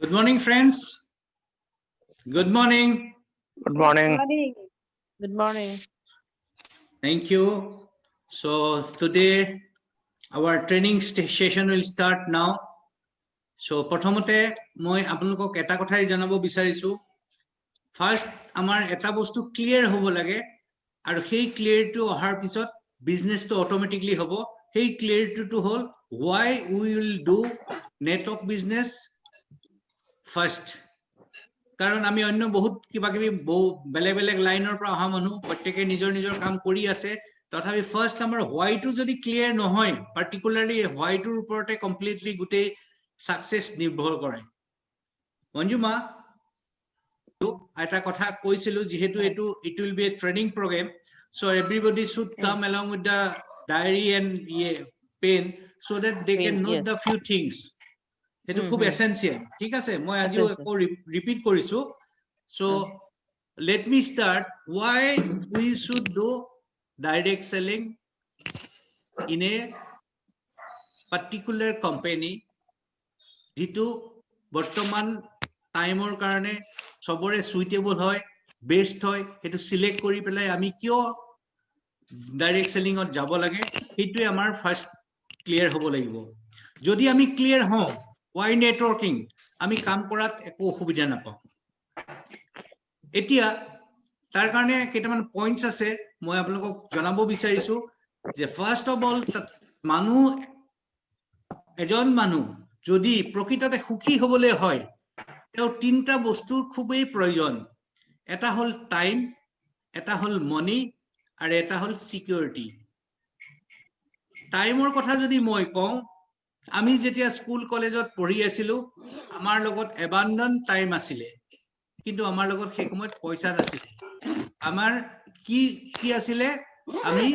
Good morning, friends. Good morning. Good morning. Good morning. Thank you. So today our training session will start now. So प्रथमते মই আপোনালোকক এটা কথাই জানাব বিচাৰিছো first আমাৰ এটা বস্তু ক্লিয়াৰ হ'ব লাগে আৰু সেই ক্লিয়াৰটো অহাৰ পিছত বিজনেসটো অটোমেটিকলি হ'ব সেই ক্লিয়াৰটো হ'ল why we will do network business first কাৰণ আমি অন্য বহুত কিবা কিবি বেলেগ বেলেগ লাইনৰ পৰা অহা মানুহ প্ৰত্যেককে নিজৰ নিজৰ কাম কৰি আছে তথাপি ফাৰ্স্ট আমাৰ why টো যদি ক্লিয়াৰ নহয় পাৰ্টিকুলাৰলি why টোৰ ওপৰতে কমপ্লিটলি গুটে সাকসেস নিৰ্ভৰ কৰে মঞ্জুমা এটা কথা কৈছিলো যেহেতু এটো it will be a training program so everybody should come along with the diary and pen so that they can note the few things এটো খুব এসেনশিয়াল ঠিক আছে মই আজিও ৰিপিট কৰিছো so let me start why we should do direct selling in a particular company যেটো বৰ্তমান টাইমৰ কাৰণে সবৰে সুইটেবল হয় বেস্ট হয় এটো সিলেক্ট কৰি পেলাই আমি কিয় ডাইৰেক্ট সেলিংত যাব লাগে হেতুই আমাৰ ফাৰ্স্ট ক্লিয়াৰ হ'ব লাগিব যদি আমি ক্লিয়াৰ হওঁ why networking আমি কাম কৰাত একো অসুবিধা নাপাওঁ এতিয়া তাৰ কাৰণে কেইটামান পইণ্টস আছে মই আপোনালোকক জনাব বিচাৰিছো যে ফাৰ্স্ট অফ অল মানুহ এজন মানুহ যদি প্ৰকৃততে সুখী হ'বলৈ হয় তেও তিনটা বস্তুৰ খুবেই প্ৰয়োজন এটা হল টাইম এটা হল মনি আৰু এটা হল সিকিউৰিটি টাইমৰ কথা যদি মই কওঁ আমি যেতিয়া স্কুল কলেজত পঢ়ি আছিলো আমাৰ লগত এবান্ডন টাইম আছিল কিন্তু আমাৰ লগত সেই সময়ত পইচা নাছিল আমাৰ কি আছিল আমি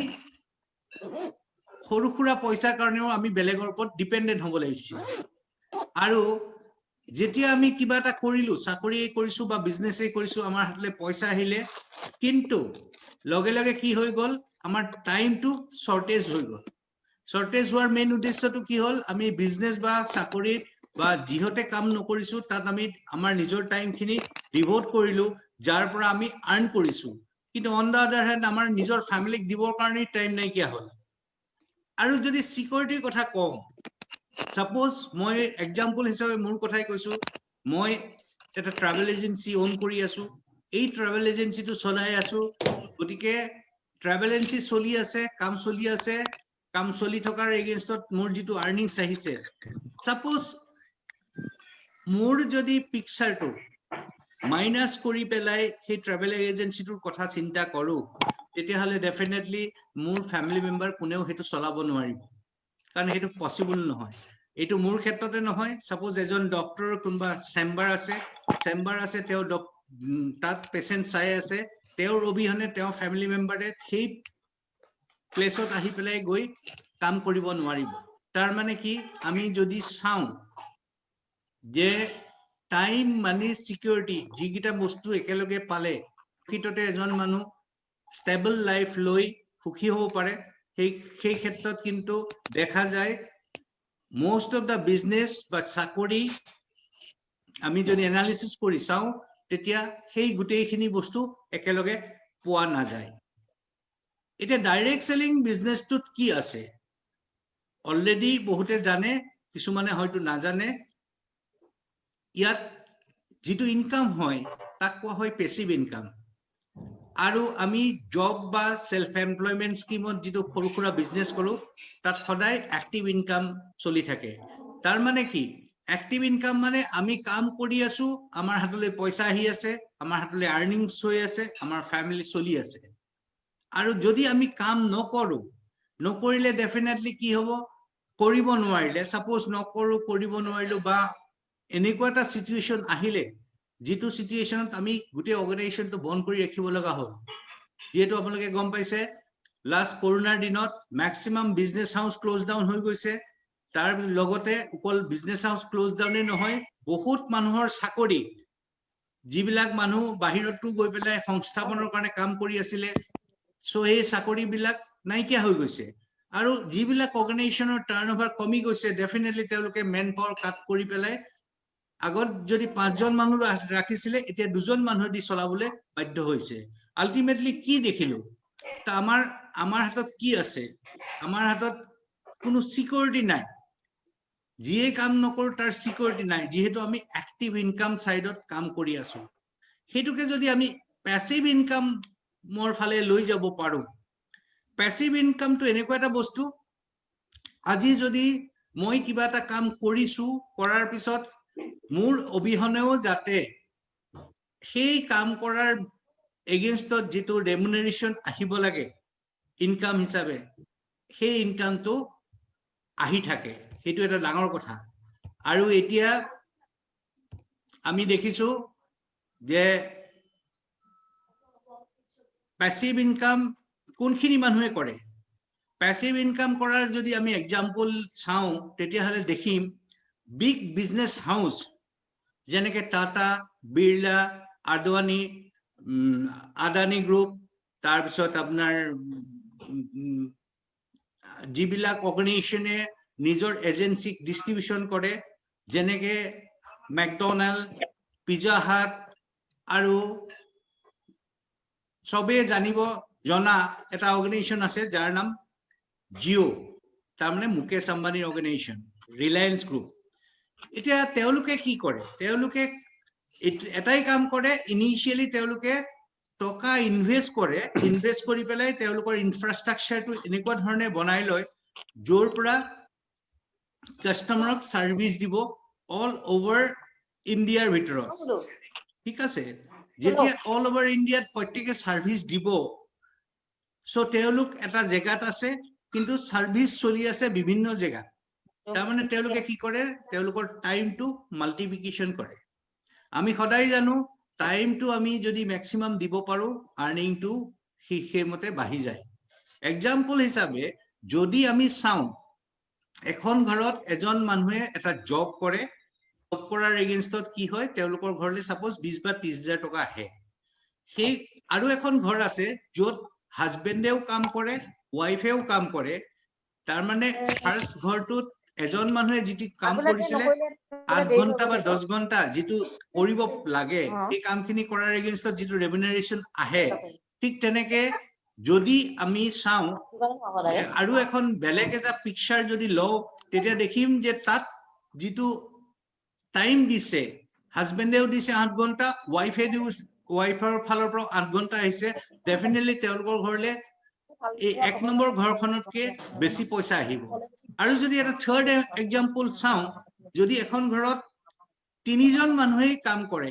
সৰুখুৰা পইচাৰ কাৰণেও আমি বেলেগৰ ওপৰত ডিপেন্ডেন্ট হ'ব লাগিছিল আৰু যেতিয়া আমি কিবা এটা কৰিলো চাকৰি কৰিছো বা বিজনেসে কৰিছো আমাৰ হাতলে পইচা আহিলে কিন্তু লগে লগে কি হৈ গল আমাৰ টাইমটো শৰ্টেজ হৈ গল শৰ্টেজ হোৱাৰ মেইন উদ্দেশ্যটো কি হল আমি বিজনেস বা চাকৰি বা জিহতে কাম নকৰিছো তাত আমি আমাৰ নিজৰ টাইমখিনি ডিভোট কৰিলো যাৰ পৰা আমি আৰ্ন কৰিছো কিন্তু অন দা আদাৰ হ্যান্ড আমাৰ নিজৰ ফ্যামিলিক দিবৰ কাৰণে টাইম নাই কিয়া হল আৰু যদি সিকিউৰিটিৰ কথা কম সাপোজ মই এক্সাম্পল হিচাপে মোৰ কথাই কৈছো মই এটা ট্ৰাভেল এজেন্সি ওন কৰি আছো এই ট্ৰাভেল এজেন্সিটো চলাই আছো গতিকে ট্ৰাভেল এজেন্সি চলি আছে কাম চলি থকাৰ এগেইনষ্টত মোৰ যেটো আৰ্নিংস আহিছে সাপোজ মোৰ যদি পিকচাৰটো মাইনাস কৰি পেলাই সেই ট্ৰাভেল এজেন্সিটোৰ কথা চিন্তা কৰো তেতিয়া হলে ডেফিনেটলি মোৰ ফ্যামিলি মেম্বাৰ কোনেও হেতু চলাব নোৱাৰিব কাৰণ হেতু পসিবল নহয় এটো মোৰ ক্ষেত্ৰতে নহয় সাপোজ এজন ডক্টৰ কোনবা চেম্বাৰ আছে তেও তাত পেশেন্ট চাই আছে তেওঁৰ অবিহনে তেওঁ ফ্যামিলি মেম্বাৰে সেই প্লেসত আহি পেলাই গৈ কাম কৰিব নোৱাৰিব তাৰ মানে কি আমি যদি চাও যে টাইম মানি সিকিউৰিটি যিকিটা বস্তু একেলগে পালে কিটতে এজন মানুহ স্টেবল লাইফ লৈ সুখী হ'ব পাৰে সেই ক্ষেত্ৰত কিন্তু দেখা যায় most of the business বা চাকৰি আমি যদি এনালিসিস কৰি চাও তেতিয়া সেই গুটেইখিনি বস্তু একেলগে পোৱা না যায় এটা ডাইৰেক্ট সেলিং বিজনেসটোত কি আছে অলৰেডি বহুতে জানে কিছুমানে হয়তো নাজানে ইয়াত যেটো ইনকাম হয় তাক কোৱা হয় পেসিভ ইনকাম আৰু আমি জব বা সেলফ এমপ্লয়মেন্ট স্কিমত যেটো সৰুখুৰা বিজনেস কৰো তাত সদায় অ্যাক্টিভ ইনকাম চলি থাকে তাৰ মানে কি অ্যাক্টিভ ইনকাম মানে আমি কাম কৰি আছো আমাৰ হাতলৈ পইচা আহি আছে আমাৰ হাতলৈ আৰ্নিংস হৈ আছে আমাৰ ফ্যামিলি চলি আছে আৰু যদি আমি কাম নকৰিলে ডেফিনেটলি কি হ'ব কৰিব নোৱাৰিলে সাপোজ নকৰো কৰিব নোৱাৰিলো বা এনেকুৱা এটা সিচুৱেশন আহিলে যেটো সিচুৱেশনত আমি গুটে অৰ্গানাইজেশনটো বন্ধ কৰি ৰাখিব লগা হ'ল যেটো আপোনালোকে গম পাইছে লাষ্ট কৰোনাৰ দিনত ম্যাক্সিমাম বিজনেস হাউস ক্লোজ ডাউন হৈ গৈছে তাৰ লগতে অকল বিজনেস হাউস ক্লোজ ডাউনে নহয় বহুত মানুহৰ চাকৰি যিবিলাক মানুহ বাহিৰতো গৈ পেলাই সংস্থাপনৰ কাৰণে কাম কৰি আছিল সো এই চাকৰি বিলাক নাইকিয়া হৈ গৈছে আৰু যিবিলাক অৰ্গানাইজেশনৰ টাৰ্নওভাৰ কমি গৈছে ডেফিনেটলি তেওঁলোকে মেন পাৱাৰ কাট কৰি পেলাই আগত যদি 5 জন মানুহ ৰাখিছিলে এতিয়া 2 জন মানুহ দি চলাবলৈ বাধ্য হৈছে আলটিমেটলি কি দেখিলো তা আমাৰ হাতত কি আছে আমাৰ হাতত কোনো সিকিউৰিটি নাই যিয়ে কাম নকৰো তাৰ সিকিউৰিটি নাই যেহেতু আমি এক্টিভ ইনকাম সাইডত কাম কৰি আছো হেতুকে যদি আমি প্যাসিভ ইনকাম মোৰ ফালে লৈ যাব পাৰো প্যাসিভ ইনকামটো এনেকুৱা এটা বস্তু আজি যদি মই কিবা এটা কাম কৰিছো কৰাৰ পিছত মোৰ অবিহনেও যাতে সেই কাম কৰাৰ এগেইনষ্টত যেটো ৰেমুনাৰেশন আহিব লাগে ইনকাম হিচাপে সেই ইনকামটো আহি থাকে হেতু এটা ডাঙৰ কথা আৰু এতিয়া আমি দেখিছো যে প্যাসিভ ইনকাম কোনখিনি মানুহে কৰে প্যাসিভ ইনকাম কৰাৰ যদি আমি এক্সাম্পল চাও তেতিয়া হলে দেখিম বিগ বিজনেস হাউস যেনেকে টাটা বিৰলা আদানী গ্ৰুপ তাৰ পিছত আপোনাৰ যিবিলাক অৰ্গানাইজেশনে নিজৰ এজেন্সি ডিস্ট্ৰিবিউশন কৰে যেনেকে ম্যাকডোনাল্ড পিজ্জা হাট আৰু সবে জানিব জনা এটা অৰ্গানাইজেশন আছে যাৰ নাম জিও তাৰমানে মুকেশ আম্বানীৰ অৰ্গানাইজেশন ৰিলায়েন্স গ্ৰুপ এতিয়া তেওঁলোকে কি কৰে তেওঁলোকে এটাই কাম কৰে ইনিশিয়ালি তেওঁলোকে টকা ইনভেস্ট কৰি পেলাই তেওঁলোকৰ ইনফ্ৰাষ্ট্ৰাকচাৰটো এনেকুৱা ধৰণে বনাই লয় যৰ পৰা কাস্টমাৰক সাৰ্ভিস দিব অল ওভাৰ ইণ্ডিয়াৰ ভিতৰত ঠিক আছে যেতিয়া অল ওভাৰ ইণ্ডিয়াত প্ৰত্যেকে সাৰ্ভিস দিব সো তেওঁলোক এটা জেগাত আছে কিন্তু সাৰ্ভিস চলি আছে বিভিন্ন জেগাত তাৰমানে তেওঁলোকে কি কৰে তেওঁলোকৰ টাইমটো মাল্টিপ্লিকেশন কৰে আমি সদায় জানো টাইমটো আমি যদি ম্যাক্সিমাম দিব পাৰো আৰ্নিংটো সেইমতে বাঢ়ি যায় এক্সাম্পল হিচাপে যদি আমি চাও এখন ঘৰত এজন মানুহে এটা জব কৰে জব কৰাৰ এগেইনষ্টত কি হয় তেওঁলোকৰ ঘৰলে সাপোজ 20 বা 30,000 টকা আহে সেই আৰু এখন ঘৰ আছে যত হাজবেন্ডেও কাম কৰে ওয়াইফেও কাম কৰে তাৰমানে ফাৰ্স্ট ঘৰটোত এজন মানুহে যেটি কাম কৰিছিলে 8 ঘন্টা বা 10 ঘন্টা যেটো কৰিব লাগে এই কামখিনি কৰাৰ এগেইনষ্টত যেটো ৰেমুনাৰেশন আহে ঠিক তেনেকে যদি আমি চাও আৰু এখন বেলেগ এটা পিকচাৰ যদি লও তেতিয়া দেখিম যে তাত যেটো টাইম দিছে হাজবেন্ডেও দিছে 8 ঘন্টা ওয়াইফৰ ফালৰ পৰা 8 ঘন্টা আহিছে ডেফিনেটলি তেওঁলোকৰ ঘৰলে এই এক নম্বৰ ঘৰখনতকে বেছি পইচা আহিব আৰু যদি এটা থাৰ্ড এক্সাম্পল চাও যদি এখন ঘৰত 3 জন মানুহে কাম কৰে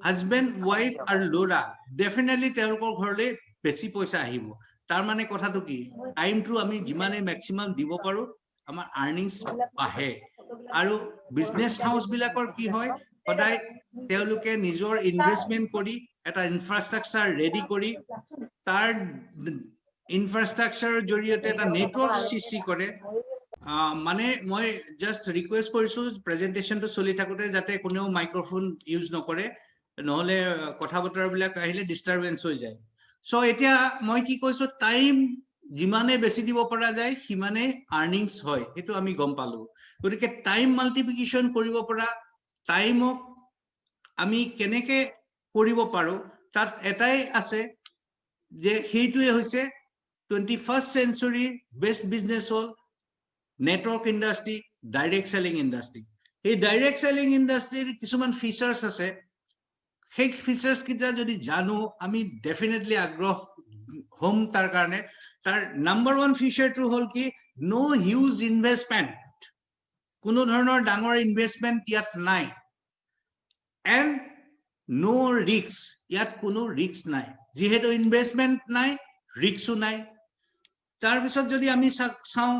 হাজবেন্ড ওয়াইফ আৰু ল'ৰা ডেফিনেটলি তেওঁলোকৰ ঘৰলে বেছি পইচা আহিব তাৰ মানে কথাটো কি টাইমটো আমি যিমানে ম্যাক্সিমাম দিব পাৰো আমাৰ আৰ্নিংস বাঢ়ে আৰু বিজনেস হাউস বিলাকৰ কি হয় সদায় তেওঁলোকে নিজৰ ইনভেষ্টমেন্ট কৰি এটা ইনফ্ৰাষ্ট্ৰাকচাৰ ৰেডি কৰি তাৰ ইনফ্ৰাষ্ট্ৰাকচাৰৰ জৰিয়তে এটা নেটৱৰ্ক সৃষ্টি কৰে মানে মই জাস্ট ৰিকুৱেষ্ট কৰিছো প্ৰেজেন্টেশনটো চলি থাকোতে যাতে কোনেও মাইক্ৰোফোন ইউজ নকৰে নহলে কথা বতৰাবিলাক আহিলে ডিস্টাৰবেন্স হৈ যায় সো এতিয়া মই কি কৈছো টাইম যিমানে বেছি দিব পৰা যায় সিমানে আৰ্নিংস হয় এটো আমি গম পালো গতিকে টাইম মাল্টিপ্লিকেশন কৰিব পৰা টাইমক আমি কেনেকে কৰিব পাৰো তাত এটাই আছে যে হেইটোৱে হৈছে 21st century best business হল network industry direct selling industry এই ডাইৰেক্ট সেলিং ইন্ডাষ্ট্ৰিৰ কিছুমান ফিচাৰ্স আছে সেই ফিচাৰ্স কিটা যদি জানো আমি ডেফিনেটলি আগ্ৰহ হম তাৰ কাৰণে তাৰ নাম্বাৰ 1 ফিচাৰটো হল কি নো হিউজ ইনভেষ্টমেন্ট কোনো ধৰণৰ ডাঙৰ ইনভেষ্টমেন্ট ইয়াত নাই এন্ড নো ৰিস্ক ইয়াত কোনো ৰিস্ক নাই যেহেতু ইনভেষ্টমেন্ট নাই ৰিস্কও নাই তাৰ পিছত যদি আমি চাও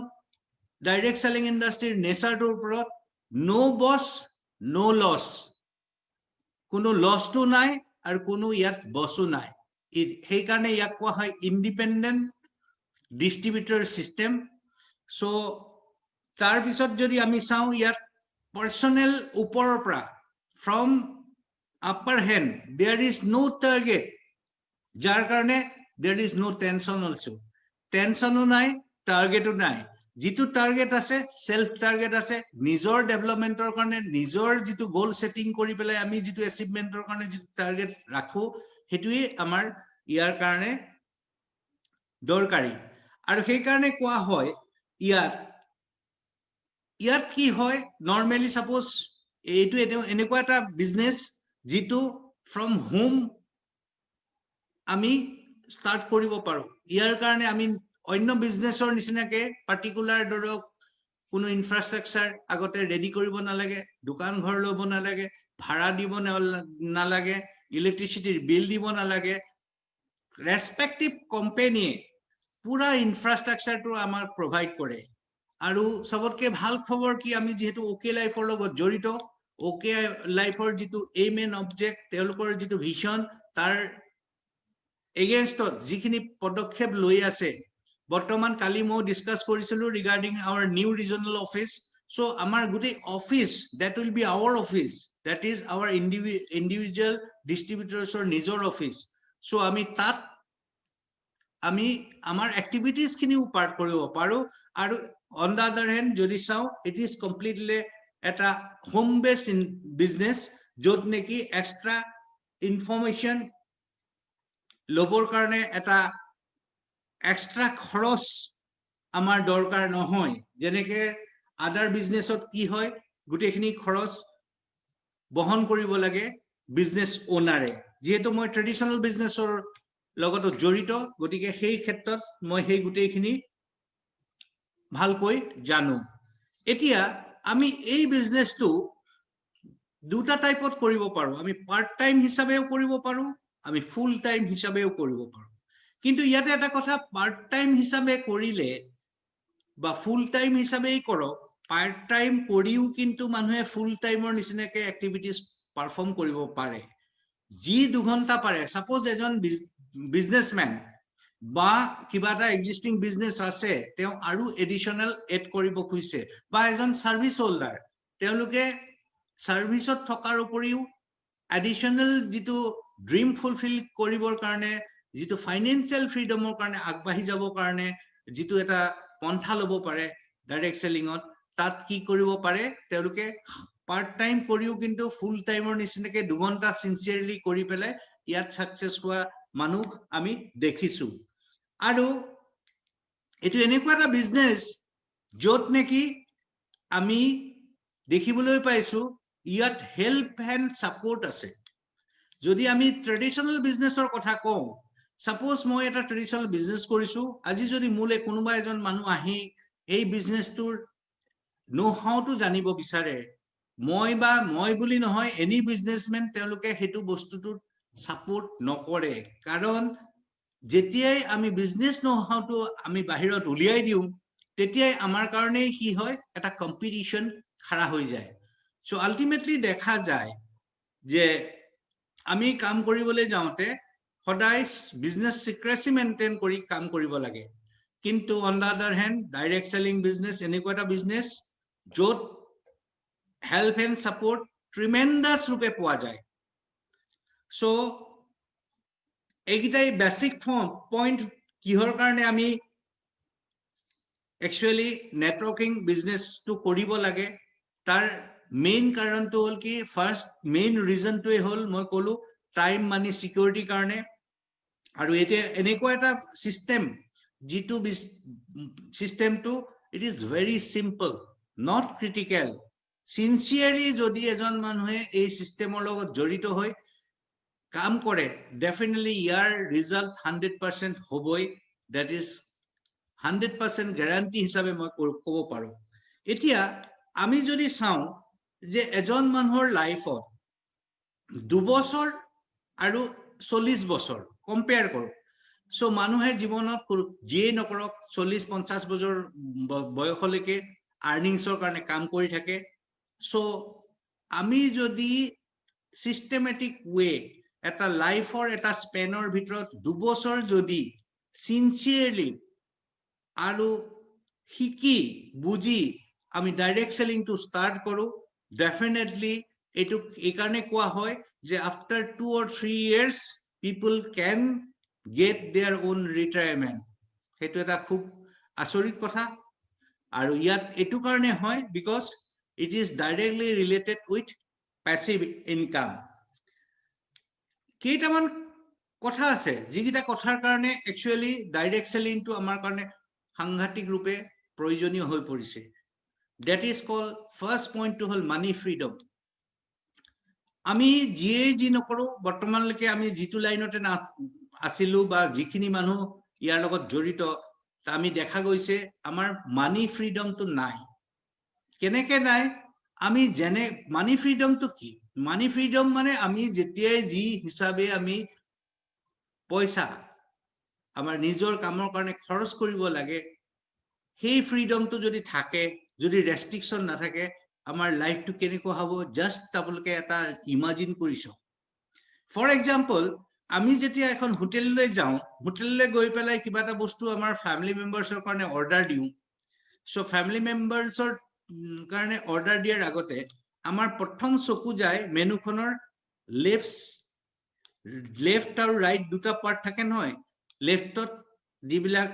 ডাইৰেক্ট সেলিং ইন্ডাষ্ট্ৰিৰ নেচাৰটোৰ ওপৰত নো বস নো লস কোনো লসটো নাই আৰু কোনো ইয়াত বসও নাই সেই কাৰণে ইয়াক কোৱা হয় ইন্ডিপেন্ডেন্ট ডিস্ট্ৰিবিউটৰ সিস্টেম সো তাৰ পিছত যদি আমি চাও ইয়াত পাৰ্সোনেল ওপৰৰ পৰা from upper hand there is no target যাৰ কাৰণে there is no tension also tension নাই target নাই जितु टार्गेट আছে সেলফ টার্গেট আছে নিজৰ ডেভেলপমেন্টৰ কাৰণে নিজৰ जितु গোল সেটিং কৰি পেলাই আমি जितु অ্যাচিভমেন্টৰ কাৰণে जितु টাৰ্গেট ৰাখো হেতুই আমাৰ ইয়াৰ কাৰণে দৰকাৰী আৰু সেই কাৰণে কোৱা হয় ইয়াত কি হয় নৰমালি সাপোজ এইটো এনেকুৱা এটা বিজনেস जितु ফ্ৰম হোম আমি স্টাৰ্ট কৰিব পাৰো ইয়াৰ কাৰণে আমি অন্য বিজনেসৰ নিচিনাকে পাৰ্টিকুলাৰ ধৰক কোনো ইনফ্ৰাস্ট্ৰাকচাৰ আগতে ৰেডি কৰিব নালাগে দোকান ঘৰ ল'ব নালাগে ভাড়া দিব নালাগে ইলেক্ট্ৰিসিটিৰ বিল দিব নালাগে ৰেসপেক্টিভ কোম্পানীয়ে পুৰা ইনফ্ৰাস্ট্ৰাকচাৰটো আমাক প্ৰোভাইড কৰে আৰু সবতকে ভাল খবৰ কি আমি যেহেতু ওকে লাইফৰ লগত জড়িত ওকে লাইফৰ যেটো এইম এন্ড অবজেক্ট তেওঁলোকৰ যেটো ভিজন তাৰ এগেইনষ্টত যিখিনি পদক্ষেপ লৈ আছে বৰ্তমান কালি মই ডিসকাস কৰিছিলো regarding our new regional office so আমাৰ গুটেই office that will be our office that is our individual ডিস্ট্ৰিবিউটৰছৰ নিজৰ অফিস সো আমি তাত আমি আমাৰ এক্টিভিটিজ খিনিও পাৰ্ট কৰিব পাৰো আৰু অন দা আদাৰ হ্যান্ড যদি চাও ইট ইজ কমপ্লিটলি এটা হোম বেসড ইন বিজনেস যত নেকি এক্সট্রা ইনফরমেশন লবৰ কাৰণে এটা এক্সট্ৰা খৰচ আমাৰ দৰকাৰ নহয় যেনেকে আদাৰ বিজনেসত কি হয় গুটেখিনি খৰচ বহন কৰিব লাগে বিজনেস ওনাৰে যেহেতু মই ট্ৰেডিশনাল বিজনেসৰ লগতো জড়িত গতিকে সেই ক্ষেত্ৰত মই সেই গুটেখিনি ভালকৈ জানো এতিয়া আমি এই বিজনেসটো দুটা টাইপত কৰিব পাৰো আমি পাৰ্ট টাইম হিচাপেও কৰিব পাৰো আমি ফুল টাইম হিচাপেও কৰিব পাৰো কিন্তু ইয়াতে এটা কথা পাৰ্ট টাইম হিচাপে কৰিলে বা ফুল টাইম হিচাপেই কৰক পাৰ্ট টাইম কৰিও কিন্তু মানুহে ফুল টাইমৰ নিচিনাকে এক্টিভিটিজ পাৰফৰ্ম কৰিব পাৰে যি 2 ঘন্টা পাৰে সাপোজ এজন বিজনেসম্যান বা কিবা এটা এক্সিস্টিং বিজনেস আছে তেও আৰু এডিশনাল এড কৰিব খুজিছে বা এজন সাৰ্ভিস হোল্ডাৰ তেওঁলোকে সাৰ্ভিসত থকাৰ উপৰিও এডিশনাল যেটো ড্ৰিম ফুলফিল কৰিবৰ কাৰণে যেটো ফাইনান্সিয়াল ফ্ৰীডমৰ কাৰণে আগবাঢ়ি যাবৰ কাৰণে যেটো এটা পন্থা লব পাৰে ডাইৰেক্ট সেলিংত তাত কি কৰিব পাৰে তেওঁলোকে পাৰ্ট টাইম কৰিও কিন্তু ফুল টাইমৰ নিচিনাকে 2 ঘন্টা সিনসিয়াৰলি কৰি পেলাই ইয়াত সাকসেস হোৱা মানুহ আমি দেখিছো আৰু এটো এনেকুৱা এটা বিজনেস যত নেকি আমি দেখিবলৈ পাইছো ইয়াত হেল্প এন্ড সাপোর্ট আছে যদি আমি ট্ৰেডিশনাল বিজনেসৰ কথা কওঁ সাপোজ মই এটা ট্ৰেডিশনাল বিজনেস কৰিছো আজি যদি মোলে কোনোবা এজন মানুহ আহি এই বিজনেসটোৰ নো হাউ টু জানিব বিচাৰে মই বুলি নহয় এনি বিজনেসম্যান তেওঁলোকে হেতু বস্তুটোৰ সাপোৰ্ট নকৰে কাৰণ যেতিয়াই আমি বিজনেস নো হাউ টু আমি বাহিৰত উলিয়াই দিও তেতিয়াই আমাৰ কাৰণে কি হয় এটা কম্পিটিশন খাৰা হৈ যায় সো আলটিমেটলি দেখা যায় যে আমি কাম কৰিবলৈ যাওঁতে সদায় বিজনেস সিক্ৰেসি মেইনটেইন কৰি কাম কৰিব লাগে কিন্তু অন দা আদাৰ হ্যান্ড ডাইৰেক্ট সেলিং বিজনেস এনেকুৱা এটা বিজনেস যত হেল্প এন্ড সাপোৰ্ট ট্ৰিমেন্ডাস ৰূপে পোৱা যায় সো এইগিটাই বেসিক পয়েন্ট কিহৰ কাৰণে আমি একচুয়ালি নেটওয়াৰ্কিং বিজনেসটো কৰিব লাগে তাৰ মেইন কাৰণটো হল কি ফাৰ্স্ট মেইন ৰিজনটোৱে হল মই কলো টাইম মানি সিকিউৰিটি কাৰণে আৰু এতে এনেকুৱা এটা সিস্টেম যেটো সিস্টেমটো it is very simple not critical sincerely যদি এজন মানুহে এই সিস্টেমৰ লগত জড়িত হৈ কাম কৰে ডেফিনেটলি ইয়াৰ ৰিজাল্ট 100% হবই দ্যাট ইজ 100% গ্যাৰান্টি হিসাবে মই ক'ব পাৰো এতিয়া আমি যদি চাও যে এজন মানুহৰ লাইফত 2 বছৰ আৰু 40 বছৰ কম্পেয়াৰ কৰো সো মানুহে জীৱনত যিয়ে নকৰক 40-50 বছৰ বয়সলৈকে আৰ্নিংছৰ কাৰণে কাম কৰি থাকে সো আমি যদি সিস্টেমেটিক ওয়ে এটা লাইফৰ এটা স্পেনৰ ভিতৰত 2 বছৰ যদি সিনসিয়াৰলি আৰু হিকি বুজি আমি ডাইৰেক্ট সেলিং টু স্টাৰ্ট কৰো ডেফিনেটলি এটো এই কাৰণে কোৱা হয় যে after 2 or 3 years people can get their own retirement হেতু এটা খুব আচৰিত কথা আৰু ইয়াত এটো কাৰণে হয় because it is directly related with passive income. কেইটামান কথা আছে যিকিটা কথাৰ কাৰণে actually direct selling to আমাৰ কাৰণে সাংঘাতিক ৰূপে প্ৰয়োজনীয় হৈ পৰিছে. That is called first point to hold money freedom. আমি যিয়ে যি নকৰো বৰ্তমানলৈকে আমি যিটো লাইনতে আছিলো বা যিখিনি মানুহ ইয়াৰ লগত জড়িত আমি দেখা গৈছে আমাৰ মানি ফ্ৰীডমটো নাই. কেনেকে নাই? আমি যেনে মানি ফ্ৰীডমটো কি? মানি ফ্ৰীডম মানে আমি যেতিয়াই যি হিচাপে আমি পইচা আমাৰ নিজৰ কামৰ কাৰণে খৰচ কৰিব লাগে সেই ফ্ৰীডমটো যদি থাকে, যদি ৰেষ্ট্ৰিকশন নাথাকে, আমাৰ লাইফটো কেনেকুৱা হ'ব জাস্ট আপোনালোকে এটা ইমাজিন কৰিছো. ফৰ এক্সাম্পল, আমি যেতিয়া এখন হোটেললৈ যাওঁ, হোটেললৈ গৈ পেলাই কিবা এটা বস্তু আমাৰ ফ্যামিলি মেম্বাৰ্ছৰ কাৰণে অৰ্ডাৰ দিওঁ. সো ফ্যামিলি মেম্বাৰ্ছৰ কাৰণে অৰ্ডাৰ দিয়াৰ আগতে আমাৰ প্ৰথম চকু যায় মেনুখনৰ লেফট আৰু ৰাইট দুটা পাৰ্ট থাকে নহয়. লেফটত যিবিলাক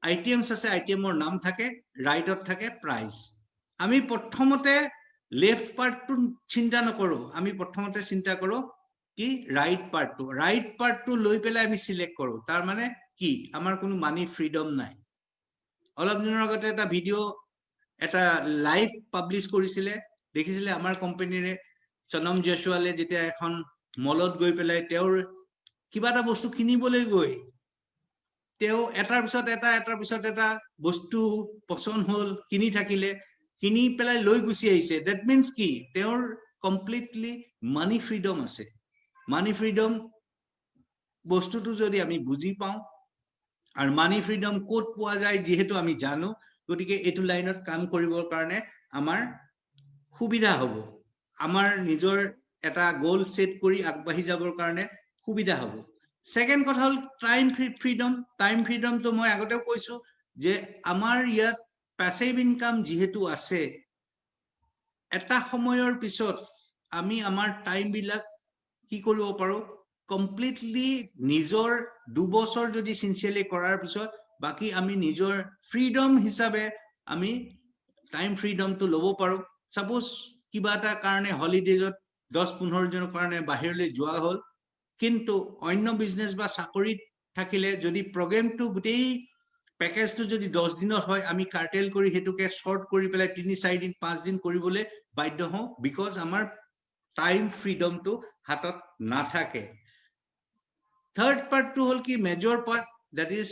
আইটেমছ আছে আইটেমৰ নাম থাকে, ৰাইটত থাকে প্ৰাইস. আমি প্ৰথমতে লেফট পাৰ্টটো চিন্তা নকৰো, আমি প্ৰথমতে চিন্তা কৰো কি ৰাইট পাৰ্টটো লৈ পেলাই আমি সিলেক্ট কৰো. তাৰ মানে কি আমাৰ কোনো মানি ফ্ৰীডম নাই. অলপ দিনৰ আগতে এটা ভিডিঅ' এটা লাইভ পাবলিশ কৰিছিলে, দেখিছিলে আমাৰ কোম্পানীৰে চনম জয়সৱালে যেতিয়া এখন মলত গৈ পেলাই তেওঁৰ কিবা এটা বস্তু কিনিবলৈ গৈ তেওঁ এটাৰ পিছত এটা বস্তু পছন্দ হল, কিনি থাকিলে, কিনি পেলাই লৈ গুচি আহিছে. দ্যাট মিন্স কি তেওঁৰ কমপ্লিটলি মানি ফ্ৰীডম আছে. মানি ফ্ৰীডম বস্তুটো যদি আমি বুজি পাওঁ আৰু মানি ফ্ৰীডম ক'ত পোৱা যায় যিহেতু আমি জানো, গতিকে এইটো লাইনত কাম কৰিবৰ কাৰণে আমাৰ সুবিধা হ'ব. আমাৰ নিজৰ এটা গোল সেট কৰি আগবাঢ়ি যাবৰ কাৰণে সুবিধা হ'ব. সেকেন্ড কথা হল টাইম ফ্ৰীডম. টাইম ফ্ৰীডমটো মই আগতেও কৈছো যে আমাৰ ইয়াত প্যাসিভ ইনকাম যেহেতু আছে, এটা সময়ৰ পিছত আমি আমাৰ টাইম বিলাক কি কৰিব পাৰো, কমপ্লিটলি নিজৰ 2 বছৰ যদি সিনচিয়াৰলি কৰাৰ পিছত বাকি আমি নিজৰ ফ্ৰীডম হিচাপে আমি টাইম ফ্ৰীডমটো ল'ব পাৰো. সাপোজ কিবা এটা কাৰণে হলিডেজত 10-15 দিনৰ কাৰণে বাহিৰলৈ যোৱা হ'ল, কিন্তু অন্য বিজনেস বা চাকৰিত থাকিলে যদি প্ৰগ্ৰামটো গোটেই প্যাকেজটো যদি 10 দিনত হয়, আমি কাৰ্টেল কৰি হেতুকে শৰ্ট কৰি পেলাই 3-4 দিন 5 দিন কৰিবলৈ বাধ্য হওঁ, বিকজ আমাৰ টাইম ফ্ৰীডমটো হাতত নাথাকে. থাৰ্ড পাৰ্টটো হল কি major part, that is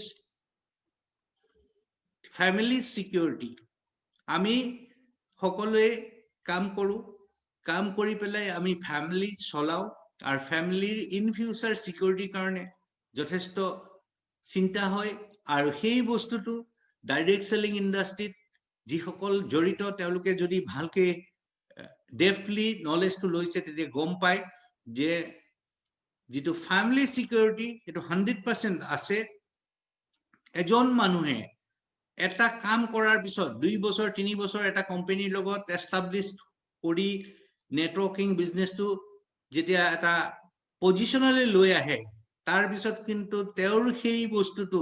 family security. আমি সকলোৱে কাম কৰো, কাম কৰি পেলাই আমি ফ্যামিলি চলাও আৰু ফ্যামিলিৰ ইন ফিউচাৰ সিকিউৰিটিৰ কাৰণে যথেষ্ট চিন্তা হয়. আৰু সেই বস্তুটো ডাইৰেক্ট সেলিং ইণ্ডাষ্ট্ৰীত যিসকল জড়িত তেওঁলোকে যদি ভালকে ডেফলি নলেজটো লৈছে তেতিয়া গম পায় যে যেটো ফ্যামিলি সিকিউৰিটি এটো 100% আছে. এজন মানুহে এটা কাম কৰাৰ পিছত 2 বছৰ 3 বছৰ এটা কোম্পানীৰ লগত এস্টাবলিশ কৰি নেটৱৰ্কিং বিজনেসটো যেতিয়া এটা পজিশনলৈ লৈ আহে, তাৰ পিছত কিন্তু তেওঁৰ সেই বস্তুটো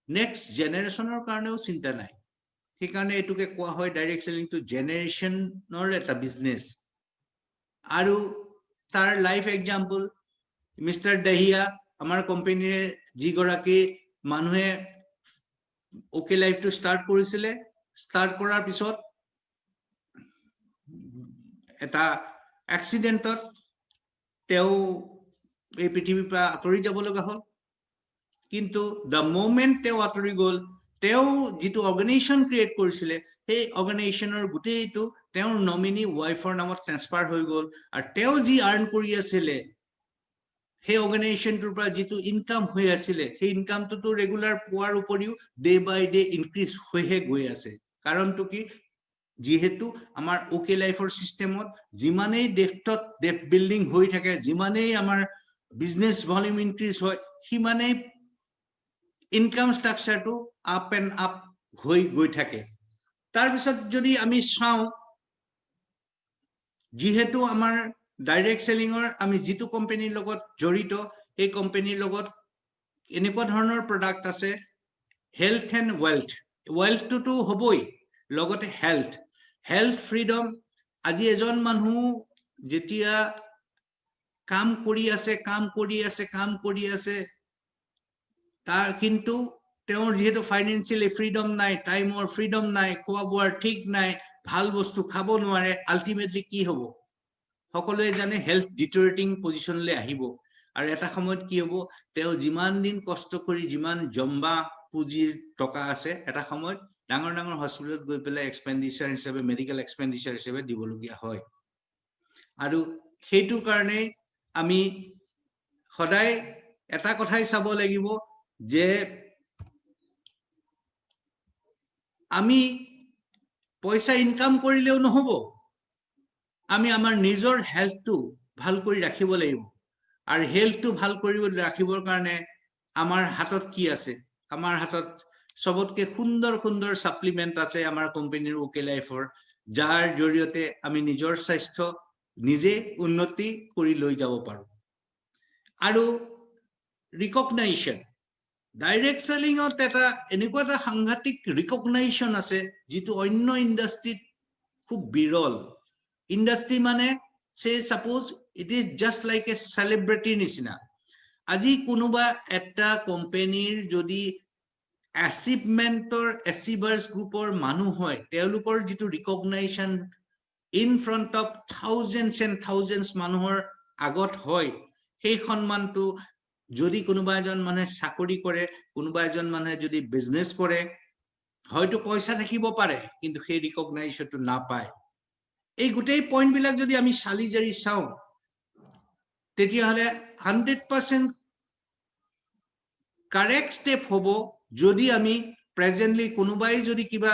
নেক্সট জেনাৰেশনৰ কাৰণেও চিন্তা নাই. সেইকাৰণে এটোকে কোৱা হয় ডাইৰেক্ট সেলিং টু জেনাৰেশনৰ এটা বিজনেস. আৰু তাৰ লাইফ এক্সাম্পল মিস্টাৰ দাহিয়া আমাৰ কোম্পানীৰে যিগৰাকী মানুহে ওকে লাইফটো ষ্টাৰ্ট কৰিছিলে, ষ্টাৰ্ট কৰাৰ পিছত এটা এক্সিডেন্টত তেওঁ এই পৃথিৱীৰ পৰা আঁতৰি যাব লগা হ'ল. কিন্তু দ্য মোমেন্ট তেওঁ আঁতৰি গ'ল, তেওঁ যিটো অৰ্গানাইজেশ্যন ক্ৰিয়েট কৰিছিলে সেই অৰ্গানাইজেশ্যনৰ গোটেইটো তেওঁৰ নমিনি ওয়াইফৰ নামত ট্ৰান্সফাৰ হৈ গ'ল. আৰু তেওঁ যি আৰ্ন কৰি আছিলে সেই অৰ্গানাইজেশ্যনটোৰ পৰা যিটো ইনকাম হৈ আছিলে সেই ইনকামটো ৰেগুলাৰ পোৱাৰ উপৰিও ডে বাই ডে ইনক্ৰিজ হৈহে গৈ আছে. কাৰণটো কি যেহেতু আমাৰ ওকে লাইফৰ সিস্টেমত যিমানেই ডেফটত ডেফ বিল্ডিং হৈ থাকে, যিমানেই আমাৰ বিজনেস ভলিউম ইনক্ৰিজ হয়, সিমানেই ইনকাম স্ট্ৰাকচাৰটো আপ এণ্ড আপ হৈ গৈ থাকে. তাৰ পিছত যদি আমি চাওঁ, যেহেতু আমাৰ ডাইৰেক্ট সেলিংৰ আমি যিটো কোম্পানীৰ লগত জড়িত এই কোম্পানীৰ লগত এনেকুৱা ধৰণৰ প্ৰডাক্ট আছে হেলথ এণ্ড ৱেলথ. ৱেলথটো হবই, লগতে হেল্থ ফ্ৰীডম আজি এজন মানুহ যেতিয়া কাম কৰি আছে তাৰ কিন্তু তেওঁৰ যেহেতু ফাইনেন্সিয়ালি ফ্ৰীডম নাই টাইমৰ ফ্ৰীডম নাই খোৱা বোৱাৰ ঠিক নাই ভাল বস্তু খাব নোৱাৰে আলটিমেটলি কি হ'ব সকলোৱে জানে হেল্থ ডিটেৰিয়েটিং পজিশনলৈ আহিব আৰু এটা সময়ত কি হ'ব তেওঁ যিমান দিন কষ্ট কৰি যিমান জম্বা পুঁজিৰ টকা আছে এটা সময়ত ডাঙৰ ডাঙৰ হস্পিটেলত গৈ পেলাই এক্সপেন্ডিচাৰ হিচাপে মেডিকেল এক্সপেন্ডিচাৰ হিচাপে দিবলগীয়া হয় আৰু সেইটো কাৰণে আমি সদায় এটা কথাই চাব লাগিব যে আমি পইচা ইনকাম কৰিলেও নহব আমি আমাৰ নিজৰ হেল্থটো ভাল কৰি ৰাখিব লাগিব আৰু হেল্থটো ভাল কৰি ৰাখিবৰ কাৰণে আমাৰ হাতত কি আছে আমাৰ হাতত সবতকে সুন্দৰ সাপ্লিমেন্ট আছে আমাৰ কোম্পানীৰ ওকে লাইফৰ যাৰ জৰিয়তে আমি নিজৰ স্বাস্থ্য নিজে উন্নতি কৰি লৈ যাব পাৰো আৰু ৰিকগনাইজেশন ডাইৰেক্ট সেলিংত এটা এনেকুৱা এটা সাংঘাতিক ৰিকগনাইজেশন আছে যেটো অন্য ইন্ডাস্ট্ৰিত খুব বিৰল ইন্ডাস্ট্ৰি মানে say suppose it is just like a celebrity নিচিনা আজি কোনোবা এটা কোম্পানীৰ যদি এচিভাৰ্স গ্ৰুপৰ মানুহ হয় তেওঁলোকৰ যেটো ৰিকগনাইজেশন ইন ফ্ৰন্ট অফ থাউজেণ্ডছ মানুহৰ আগত হয় সেই সম্মানটো যদি কোনোবা এজন মানুহে চাকৰি কৰে কোনোবা এজন মানুহে যদি বিজনেস কৰে হয়তো পইচা থাকিব পাৰে কিন্তু সেই ৰিকগনাইজেশনটো নাপায় এই গোটেই পইণ্ট বিলাক যদি আমি চালি জাৰি চাও তেতিয়া হলে 100% কারেক্ট স্টেপ হবো যদি আমি প্রেজেন্টলি কোনোবাই যদি কিবা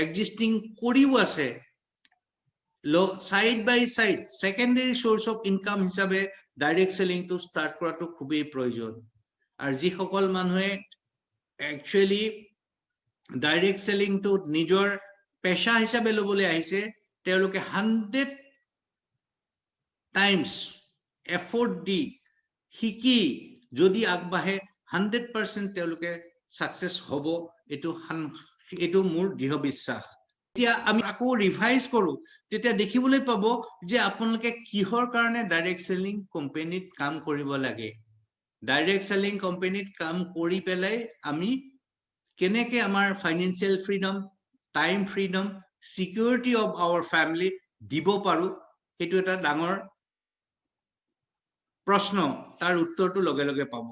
এক্সিস্টিং করিও আছে side by side secondary source of income হিসাবে ডাইরেক্ট সেলিং টু স্টার্ট কৰাটো খুবই প্ৰয়োজন আৰু যি সকল মানুহে একচুয়ালি ডাইৰেক্ট সেলিং টু নিজৰ পেশা হিসাবে লবলৈ আহিছে তেওঁলোকে 100 টাইমস এফৰ্ট দি শিকি যদি আগবাঢ়ে 100% তেওঁলোকে সাকসেস হ'ব এটো মোৰ দৃঢ় বিশ্বাস এতিয়া আমি আকৌ ৰিভাইজ কৰো তেতিয়া দেখিবলৈ পাব যে আপোনালোকে কিহৰ কাৰণে ডাইৰেক্ট সেলিং কোম্পানীত কাম কৰিব লাগে ডাইৰেক্ট সেলিং কোম্পানীত কাম কৰি পেলাই আমি কেনেকে আমাৰ financial freedom time freedom security of our family দিব পাৰো এটো এটা ডাঙৰ প্ৰশ্ন তাৰ উত্তৰটো লগে লগে পাব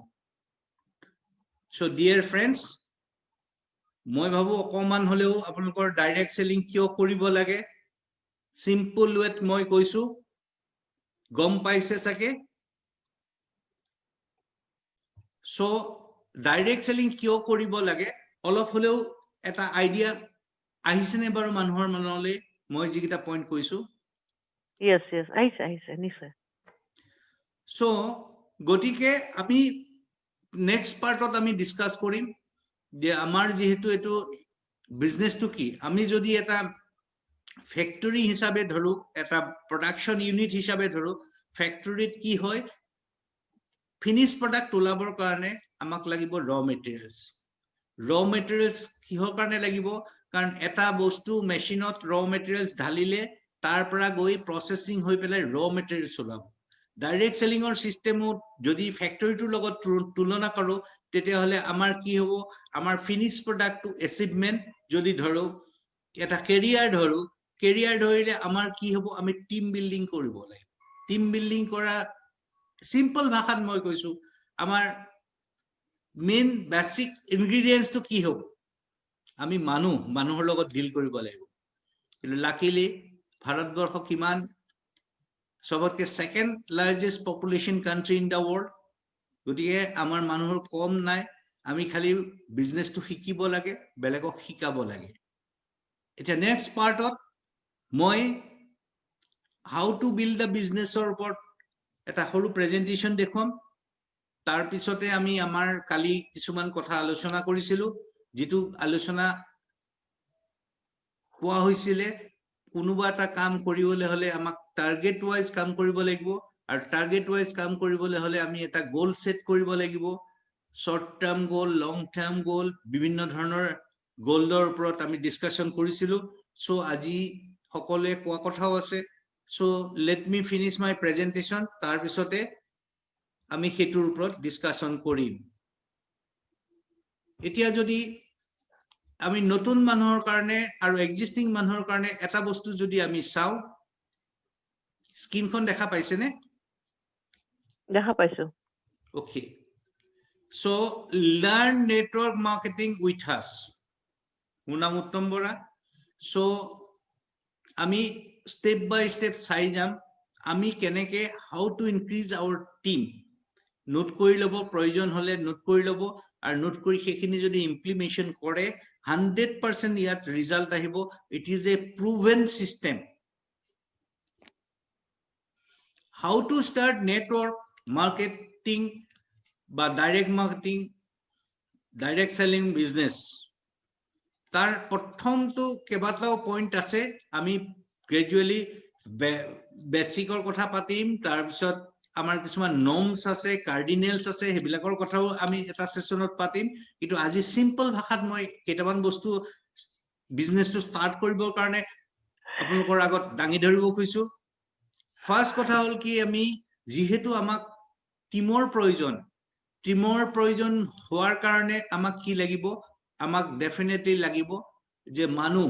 So dear friends, মই ভাবো অকমান হলেও আপোনালোকৰ ডাইৰেক্ট সেলিং কিয় কৰিব লাগে সিম্পল ৱেত মই কৈছো গম পাইছে সাকে সো ডাইৰেক্ট সেলিং কিয় কৰিব লাগে অলপ হলেও এটা আইডিয়া আহিছেনে বাৰু মানুহৰ মনলৈ মই যিকিটা পইণ্ট কৈছো Yes, আহিছে নিশ্চয় সো গটিকে আমি নেক্সট পার্টত আমি ডিসকাস কৰিম যে আমাৰ যেহেতু এটো বিজনেসটো কি আমি যদি এটা ফ্যাক্টৰি হিসাবে ধৰো এটা প্ৰোডাকশন ইউনিট হিসাবে ধৰো ফ্যাক্টৰিত কি হয় ফিনিশ প্ৰোডাক্ট ওলাবৰ কাৰণে আমাক লাগিব ৰ মেটেৰিয়েলস কিহৰ কাৰণে লাগিব কাৰণ এটা বস্তু মেশিনত ৰ মেটেৰিয়েলস ঢালিলে তাৰ পৰা গৈ প্ৰসেসিং হৈ পেলাই ৰ মেটেৰিয়েলস ওলাব ডাইৰেক্ট সেলিংৰ সিস্টেমত যদি ফ্যাক্টৰিটোৰ লগত তুলনা কৰো তেতিয়া হলে আমাৰ কি হ'ব আমাৰ ফিনিশ প্ৰডাক্টটো অ্যাচিভমেন্ট যদি ধৰো এটা কেৰিয়াৰ ধৰিলে আমাৰ কি হ'ব আমি টিম বিল্ডিং কৰিব লাগে টিম বিল্ডিং কৰা সিম্পল ভাষাত মই কৈছো আমাৰ মেইন বেসিক ইনগ্ৰেডিয়েন্টস তো কি হ'ব আমি মানুহৰ লগত ডিল কৰিব লাগিব কিন্তু লাকিলি ভাৰতবৰ্ষ কিমান সবতকে second largest population country in the world গটিকে আমাৰ মানুহৰ কম নাই আমি খালি বিজনেসটো শিকিব লাগে বেলেগক শিকাব লাগে এটা নেক্সট পার্টত মই হাউ টু বিল্ড দা বিজনেসৰ ওপৰত এটা সৰু প্ৰেজেন্টেশন দেখুৱাম তাৰ পিছতে আমি আমাৰ কালি কিছুমান কথা আলোচনা কৰিছিলো যেটো আলোচনা কোৱা হৈছিলে কোনোবা এটা কাম কৰিবলৈ হলে আমাক টাৰ্গেট ওয়াইজ কাম কৰিব লাগিব আৰু টাৰ্গেট ওয়াইজ কাম কৰিবলৈ হলে আমি এটা গোল সেট কৰিব লাগিব শৰ্ট টাৰ্ম গোল লং টাৰ্ম গোল বিভিন্ন ধৰণৰ গোলৰ ওপৰত আমি ডিসকাশন কৰিছিলো সো আজি সকলোৱে কোৱা কথাও আছে so let me finish my presentation তাৰ পিছতে আমি হেতুৰ ওপৰত ডিসকাশন কৰিম এতিয়া যদি আমি নতুন মানুহৰ কাৰণে আৰু এক্সিস্টিং মানুহৰ কাৰণে এটা বস্তু যদি আমি চাও স্ক্ৰীনখন দেখা পাইছে নে দেখা পাইছো okay so learn network marketing with us মোৰ নাম উত্তম বৰা সো আমি স্টেপ বাই স্টেপ চাই যাম আমি কেনেকে how to increase আওয়াৰ team note কৰি লব প্ৰয়োজন হলে নোট কৰি লব আৰু নোট কৰি সেইখিনি যদি ইমপ্লিমেন্টেশন কৰে 100% ইয়াত ৰিজাল্ট আহিব it is a proven system how to start network marketing বা direct marketing direct selling business তার প্রথমটো কেবাটাও পয়েন্ট আছে আমি গ্রাজুয়ালি বেসিকৰ কথা পাতিম তাৰ পিছত আমাৰ কিছুমান নৰ্মস আছে কাৰ্ডিনেলস আছে হেবিলাকৰ কথাও আমি এটা সেশনত পাতিম কিন্তু আজি সিম্পল ভাষাত মই কেইটামান বস্তু বিজনেসটো স্টার্ট কৰিবৰ কাৰণে আপোনালোকৰ আগত দাঙি ধৰিব খুজিছো ফাৰ্স্ট কথা হল কি আমি যেহেতু আমাক টিমৰ প্ৰয়োজন হোৱাৰ কাৰণে আমাক কি লাগিব আমাক ডেফিনেটলি লাগিব যে মানুহ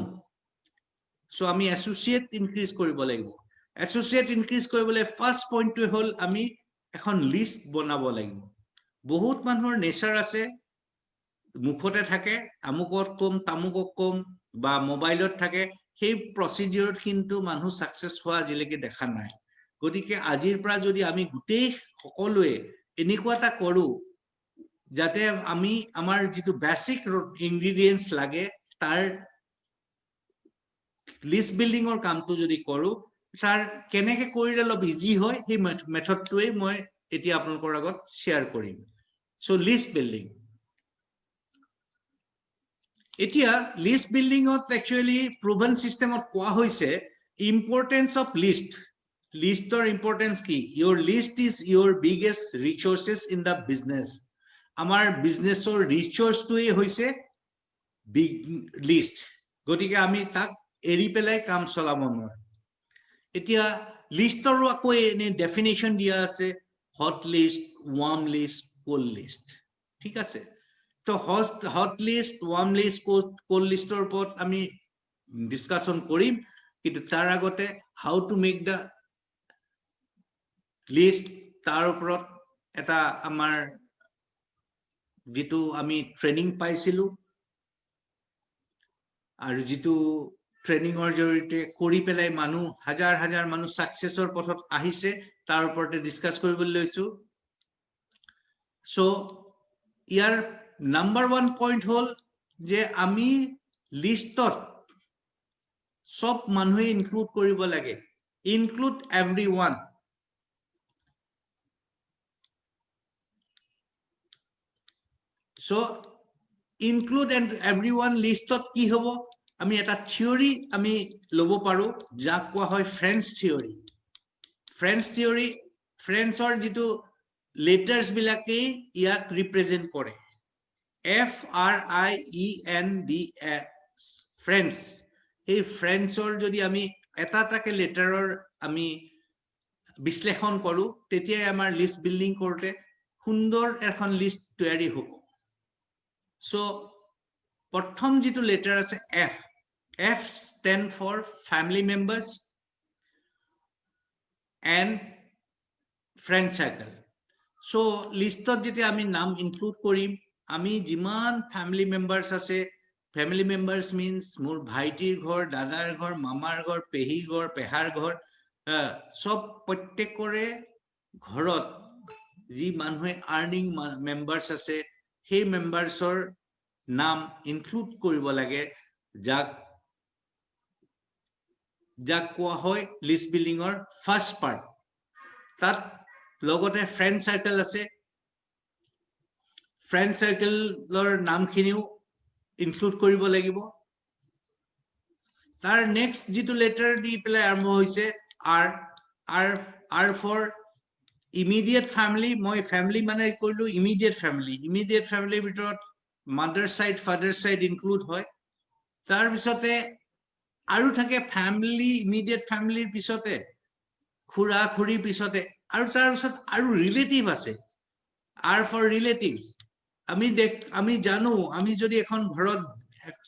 সো আমি এসোসিয়েট ইনক্রিজ কৰিব লাগিব এসোসিয়েট ইনক্ৰিজ কৰিবলৈ ফাৰ্স্ট পয়েন্টটো হল আমি এখন লিস্ট বনাব লাগিব বহুত মানুহৰ নেচাৰ আছে মুখতে থাকে আমুকত কম তামুকক কম বা মোবাইলত থাকে সেই প্ৰসিডিউৰত কিন্তু মানুহ সাকসেস হোৱা আজিলৈকে দেখা নাই গতিকে আজিৰ পৰা যদি আমি গুটেই সকলোৱে এনেকুৱা এটা কৰো যাতে আমি আমাৰ যেটো বেসিক ইনগ্ৰেডিয়েন্টস লাগে তাৰ লিস্ট বিল্ডিংৰ কামটো যদি কৰো তাৰ কেনেকে কৰিলে অলপ ইজি হয় সেই মেথডটোৱে মই এতিয়া আপোনালোকৰ আগত শেয়াৰ কৰিম সো লিস্ট বিল্ডিং এতিয়া লিস্ট বিল্ডিংত একচুয়ালি প্ৰুভেন সিস্টেমত কোৱা হৈছে ইম্পৰ্টেন্স অফ লিষ্টৰ ইম্পৰ্টেন্স কি your list is your biggest resources in the business আমাৰ বিজনেছৰ ৰিসোৰ্সটোৱে হৈছে বিগ লিস্ট গতিকে আমি তাক এৰি পেলাই কাম চলাব নোৱাৰো এতিয়া লিষ্টৰো আকৌ এনে ডেফিনেশন দিয়া আছে hot list warm list cold list ঠিক আছে তো hot list warm list cold লিস্টৰ ওপৰত আমি ডিসকাশন কৰিম কিন্তু তাৰ আগতে how to make the list তাৰ ওপৰত এটা আমাৰ যেটো আমি ট্ৰেনিং পাইছিলো আৰু যেটো ট্ৰেনিংৰ জৰিয়তে কৰি পেলাই মানুহ হাজাৰ মানুহ সাকসেসৰ পথত আহিছে তাৰ ওপৰতে ডিসকাস কৰিবলৈ লৈছো সো ইয়াৰ নাম্বাৰ 1 পয়েন্ট হল যে আমি লিষ্টত সব মানুহে ইনক্লুড কৰিব লাগে ইনক্লুড এভৰিওয়ান সো ইনক্লুড এভৰিওয়ান লিষ্টত কি হ'ব আমি এটা থিওৰি আমি লব পাৰো যাক কোৱা হয় ফ্ৰেন্স থিওৰি ফ্ৰেন্সৰ যেটো লেটাৰ্স বিলাকে ইয়াক ৰিপ্ৰেজেন্ট কৰে FRIENDS ফ্ৰেন্স এই ফ্ৰেন্সৰ যদি আমি এটা এটাকে লেটাৰৰ আমি বিশ্লেষণ কৰো তেতিয়া আমাৰ লিস্ট বিল্ডিং কৰোতে সুন্দৰ এখন লিস্ট তৈয়াৰী হ'ব সো প্ৰথম যেটো লেটাৰ আছে F stand for family members and friend circle so লিষ্টত যেতিয়া আমি নাম ইনক্লুড কৰিম আমি যিমান ফ্যামিলি মেম্বাৰ্স আছে ফ্যামিলি মেম্বাৰ্স মিন্স মোৰ ভাইটিৰ ঘৰ দাদাৰ ঘৰ মামাৰ ঘৰ পেহী ঘৰ পেহাৰ ঘৰ সব প্ৰত্যেকৰে ঘৰত যি মানুহে আৰ্নিং মেম্বাৰ্স আছে সেই মেম্বাৰ্সৰ নাম ইনক্লুড কৰিব লাগে যাক কোৱা হয় লিস্ট বিল্ডিংৰ ফাৰ্স্ট পাৰ্ট তাত লগতে ফ্ৰেন্ড সাৰ্কেল আছে ফ্ৰেন্ড সাৰ্কেলৰ নামখিনিও ইনক্লুড কৰিব লাগিব তাৰ নেক্সট যেটো লেটাৰ দি পেলাই আৰম্ভ হৈছে R for immediate family মই ফ্যামিলি মানে কইলো immediate family ভিতৰত mother side father side include হয় তাৰ পিছতে আৰু থাকে ফ্যামিলি ইমিডিয়েট ফ্যামিলিৰ পিছতে খুৰা খুৰীৰ পিছতে আৰু তাৰ পিছত আৰু ৰিলেটিভ আছে R for relative আমি জানো আমি যদি এখন ঘৰত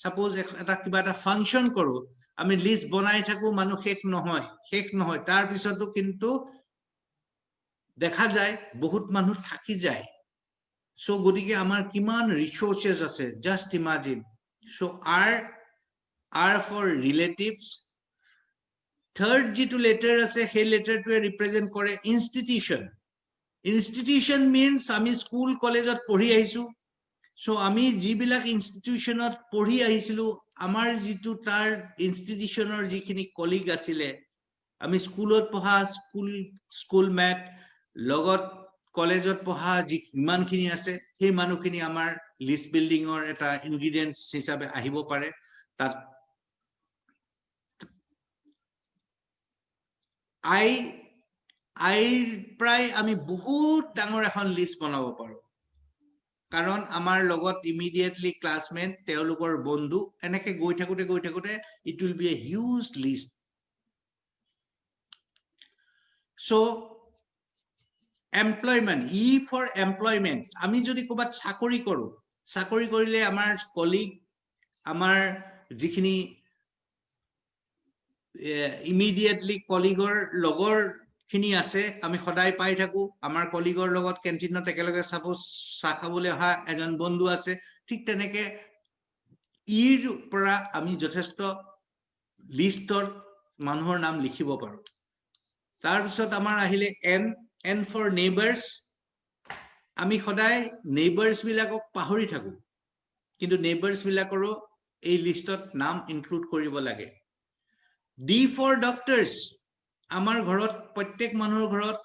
সাপোজ এটা কিবা এটা ফাংশন কৰো আমি লিস্ট বনাই থাকো মানুহ শেষ নহয় তাৰ পিছতো কিন্তু দেখা যায় বহুত মানুহ থাকি যায় সো গতিকে আমাৰ কিমান ৰিসোৰ্সেস আছে just imagine so R for relatives third যেটো লেটাৰ আছে সেই লেটাৰটোৱে ৰিপ্ৰেজেন্ট কৰে institution means আমি স্কুল কলেজত পঢ়ি আহিছো সো আমি যিবিলাক ইনষ্টিটিউশনত পঢ়ি আহিছিলো আমাৰ যেটো তাৰ ইনষ্টিটিউশনৰ যিখিনি কলিগ আছিলে আমি স্কুলত পঢ়া স্কুলমেট লগত কলেজত পঢ়া যিমানখিনি আছে সেই মানুহখিনি আমাৰ লিষ্ট বিল্ডিংৰ এটা ইনগ্ৰেডিয়েন্টস হিচাপে আহিব পাৰে তাত প্ৰায় আমি বহুত ডাঙৰ এখন লিষ্ট বনাব পাৰো কাৰণ আমাৰ লগত ইমিডিয়েটলি ক্লাসমেট তেওঁলোকৰ বন্ধু এনেকে গৈ থাকোতে it will be a huge list so employment E for employment আমি যদি ক'বাত চাকৰি কৰিলে আমাৰ কলিগ আমাৰ যিখিনি ইমিডিয়েটলি কলিগৰ লগৰ খিনি আছে আমি সদায় পাই থাকো আমাৰ কলিগৰ লগত ক্যান্টিনত একেলগে সাপোজ চা খাবলৈ অহা এজন বন্ধু আছে ঠিক তেনেকে ইৰ পৰা আমি যথেষ্ট লিষ্টৰ মানুহৰ নাম লিখিব পাৰো তাৰ পিছত আমাৰ আহিলে N for neighbors আমি সদায় নেইবাৰ্স বিলাকক পাহৰি থাকো কিন্তু নেইবাৰ্স বিলাকৰো এই লিষ্টত নাম ইনক্লুড কৰিব লাগে D for doctors আমাৰ ঘৰত প্ৰত্যেক মানুহৰ ঘৰত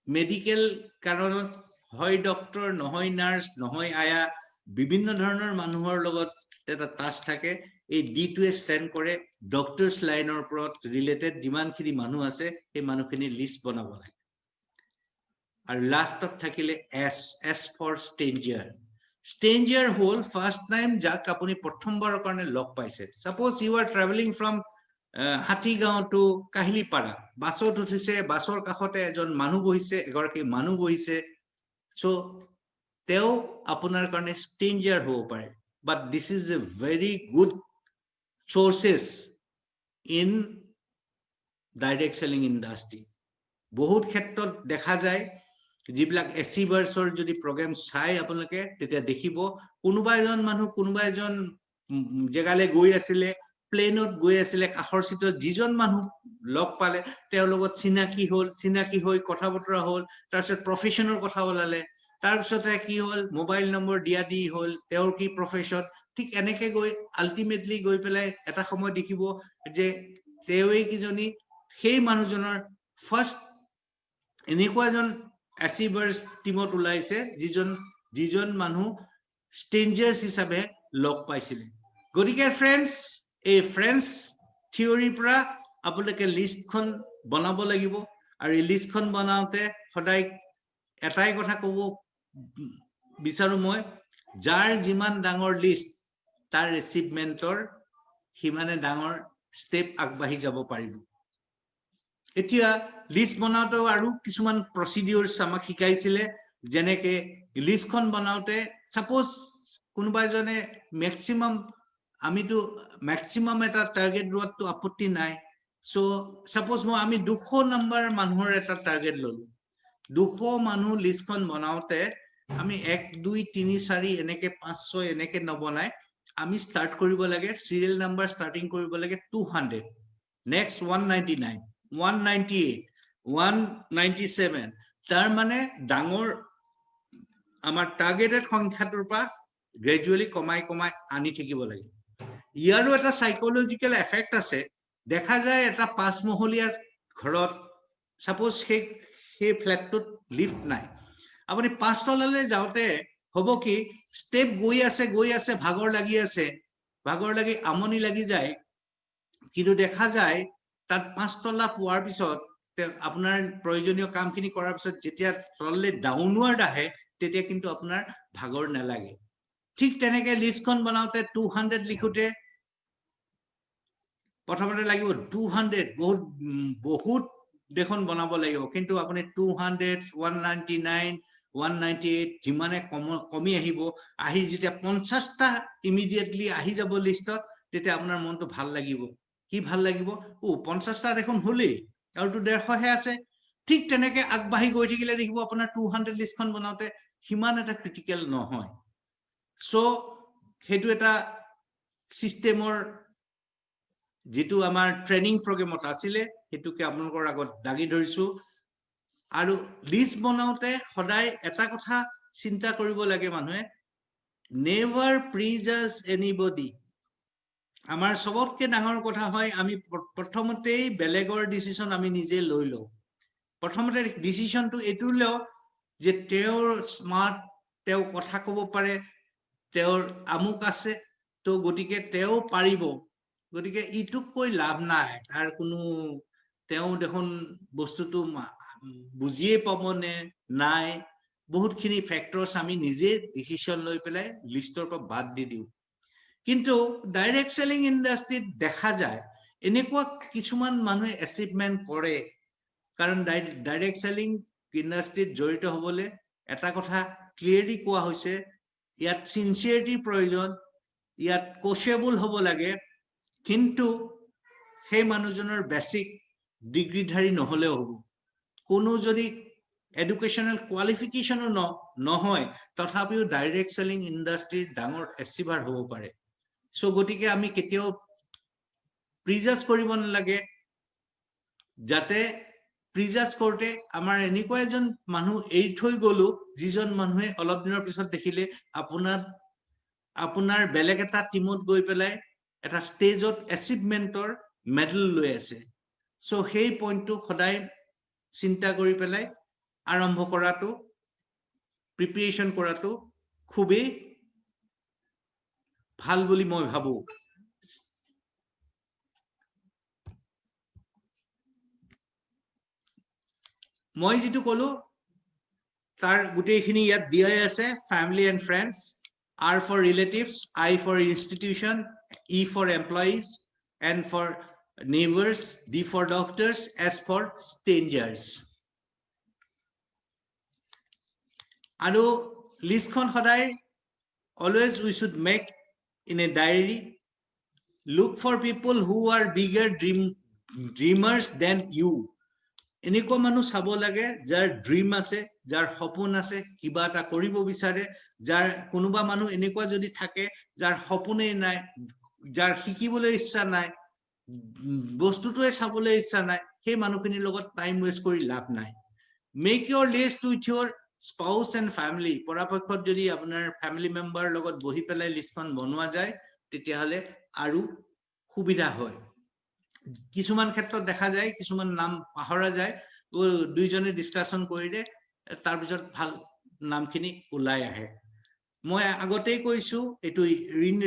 মেডিকেল কাৰণত হয় ডক্টৰ নহয় নাৰ্স নহয় আয়া বিভিন্ন ধৰণৰ মানুহৰ লগত এটা টাস্ক থাকে এই D টোৱে ষ্টেণ্ড কৰে ডক্টৰছ লাইনৰ ওপৰত ৰিলেটেড যিমানখিনি মানুহ আছে এই মানুহখিনি লিষ্ট বনাব লাগে আৰু লাষ্টত থাকিলে S for stranger হল ফাৰ্স্ট টাইম যাক আপুনি প্ৰথমবাৰৰ কাৰণে লগ পাইছে suppose you are travelling from Hatigaon to Kahilipara বাছত উঠিছে বাছৰ কাষতে এজন মানুহ বহিছে এগৰাকী মানুহ বহিছে সো তেও আপোনাৰ কাৰণে stranger হ'ব পাৰে but this is a very good sources in direct selling industry বহুত ক্ষেত্ৰত দেখা যায় যিবিলাক এচিভাৰ্সৰ যদি প্ৰগ্ৰাম চাই আপোনালোকে তেতিয়া দেখিব কোনোবা এজন মানুহ কোনোবা এজন জেগালৈ গৈ আছিলে প্লেনত গৈ আছিলে কাখৰ সিটত যিজন মানুহ লগ পালে তেওঁৰ লগত চিনাকি হৈ কথা বতৰা হল তাৰপিছত প্ৰফেশনৰ কথা ওলালে তাৰপিছতে কি হল মোবাইল নম্বৰ দিয়া দি হল তেওঁৰ কি প্ৰফেশন ঠিক এনেকে গৈ আলটিমেটলি গৈ পেলাই এটা সময় দেখিব যে তেওঁই কিজনী সেই মানুহজনৰ ফাৰ্স্ট এনেকুৱা এজন এচিভাৰ্স টিমত ওলাইছে যিজন মানুহ স্ট্ৰেঞ্জাৰ্স হিচাপে লগ পাইছিল গতিকে ফ্ৰেন্ডস এই ফ্ৰেন্ডস থিওৰি পৰা আপোনালোকে লিষ্টখন বনাব লাগিব আৰু এই লিষ্টখন বনাওতে সদায় এটাই কথা ক'ব বিচাৰো মই যাৰ যিমান ডাঙৰ লিষ্ট তাৰ এচিভমেন্টৰ হিমানে ডাঙৰ স্টেপ আগবাঢ়ি যাব পাৰিব এতিয়া লিষ্ট বনাওতে আৰু কিছুমান প্ৰসিডিউৰছ আমাক শিকাইছিলে যেনেকে লিষ্টখন বনাওতে সাপোজ কোনোবা এজনে ম্যাক্সিমাম আমিতো ম্যাক্সিমাম এটা টাৰ্গেট লোৱাটো আপত্তি নাই সো সাপোজ আমি 200 নম্বৰ মানুহৰ এটা টাৰ্গেট ললো 200 মানুহ লিষ্টখন বনাওতে আমি 1 2 3 4 এনেকে 5 6 এনেকে নবনাই আমি স্টাৰ্ট কৰিব লাগে সিৰিয়েল নাম্বাৰ ষ্টাৰ্টিং কৰিব লাগে 200 নেক্সট 199 198 197 তাৰ মানে ডাঙৰ আমাৰ টাৰ্গেটেড সংখ্যাটোৰ পৰা গ্ৰেজুৱেলি কমাই আনি থাকিব লাগে ইয়াৰো এটা সাইকোলজিক্যাল এফেক্ট আছে দেখা যায় এটা 5 মহলীয়া ঘৰত সাপোজ সেই ফ্ল্যাটটোত লিফট নাই আপুনি 5 তলালৈ যাওতে হ'ব কি স্টেপ গৈ আছে ভাগৰ লাগি আমনি লাগি যায় কিন্তু দেখা যায় তাত 5 তলা পোৱাৰ পিছত আপোনাৰ প্ৰয়োজনীয় কামখিনি কৰাৰ পিছত যেতিয়া তললৈ ডাউনৱাৰ্ড আহে তেতিয়া কিন্তু আপোনাৰ ভাগৰ নালাগে ঠিক তেনেকে লিষ্টখন বনাওতে 200 লিখোতে প্ৰথমতে লাগিব 200 বহুত দেখোন বনাব লাগিব কিন্তু আপুনি 200 199 198 যিমানে কমি আহিব আহি যেতিয়া 50টা ইমিডিয়েটলি আহি যাব লিষ্টত তেতিয়া আপোনাৰ মনটো ভাল লাগিব কি ভাল লাগিব ও 50টা দেখোন হলেই আৰুটো 150 হে আছে ঠিক তেনেকে আগবাঢ়ি গৈ থাকিলে দেখিব আপোনাৰ 200 লিষ্টখন বনাওতে হিমান এটা ক্ৰিটিকেল নহয় সো হেতু এটা সিস্টেমৰ যেটো আমাৰ ট্ৰেনিং প্ৰগ্ৰামত আছিলে হেতুকে আপোনালোকৰ আগত দাগি ধৰিছো আৰু লিষ্ট বনাওতে সদায় এটা কথা চিন্তা কৰিব লাগে মানুহে নেভাৰ প্ৰিজাজ এনিবডি আমাৰ সবতকে ডাঙৰ কথা হয় আমি প্ৰথমতেই বেলেগৰ ডিসিশন আমি নিজে লৈ লও প্ৰথমতে ডিসিশনটো এটো লও যে তেওঁৰ স্মাৰ্ট তেওঁ কথা ক'ব পাৰে তেওঁৰ আমুক আছে তো গটিকে তেওঁ পাৰিব গটিকে ইটুক কৈ লাভ নাই তাৰ কোনো তেওঁ দেখোন বস্তুটো বুজিয়ে পাবনে নাই বহুতখিনি ফ্যাক্টৰস আমি নিজে ডিসিশন লৈ পেলাই লিষ্টৰ পৰা বাদ দি দিও কিন্তু ডাইৰেক্ট সেলিং ইন্ডাস্ট্ৰিত দেখা যায় এনেকুৱা কিছুমান মানুহে অ্যাচিভমেন্ট কৰে কাৰণ ডাইৰেক্ট সেলিং ইন্ডাস্ট্ৰিত জড়িত হ'বলে এটা কথা ক্লিয়াৰলি কোৱা হৈছে ইয়াত সিনসিয়াৰিটিৰ প্ৰয়োজন ইয়াত কোচেবল হ'ব লাগে কিন্তু সেই মানুহজনৰ বেসিক ডিগ্ৰীধাৰী নহলেও হ'ব কোনো যদি এডুকেশনাল কোৱালিফিকেশনো নহয় তথাপিও ডাইৰেক্ট সেলিং ইন্ডাস্ট্ৰিৰ ডাঙৰ এচিভাৰ হ'ব পাৰে সো গটিকে আমি কেতিয়াও প্ৰিজাজ কৰিব নালাগে যাতে প্ৰিজাজ কৰতে আমাৰ এনেকুৱা এজন মানুহ এৰি থৈ গলো যিজন মানুহে অলপ দিনৰ পিছত দেখিলে আপোনাৰ বেলেগ এটা টিমত গৈ পেলাই এটা ষ্টেজত এচিভমেন্টৰ মেডেল লৈ আছে সো সেই পইণ্টটো সদায় চিন্তা কৰি পেলাই আৰম্ভ কৰাটো প্ৰিপাৰেচন কৰাটো খুবেই ভাল বুলি মই ভাবো মই যেটো কলো তাৰ গুটেইখিনি ইয়াত দিয়াই আছে family and friends R for relatives I for institution E for employees N for neighbors D for doctors S for strangers আৰু লিষ্টখন সদায় always we should make in a diary look for people who are bigger dreamers than you এনেকুৱা মানুহ চাব লাগে যাৰ dream আছে যাৰ সপোন আছে কিবা এটা কৰিব বিচাৰে যাৰ কোনোবা মানুহ এনেকুৱা যদি থাকে যাৰ সপোনেই নাই যাৰ শিকিবলৈ ইচ্ছা নাই বস্তুটোৱে চাবলৈ ইচ্ছা নাই সেই মানুহখিনিৰ লগত টাইম ওয়েষ্ট কৰি লাভ নাই make your list with your spouse and family পৰাপক্ষত যদি আপোনাৰ ফ্যামিলি মেম্বাৰ লগত বহি পেলাই লিষ্টখন বনোৱা যায় তেতিয়া হলে আৰু সুবিধা হয় কিছুমান ক্ষেত্ৰত দেখা যায় কিছুমান নাম পাহৰা যায় তো দুইজনে ডিসকাশন কৰিলে তাৰ পিছত ভাল নামখিনি ওলাই আহে মই আগতেই কৈছো এটো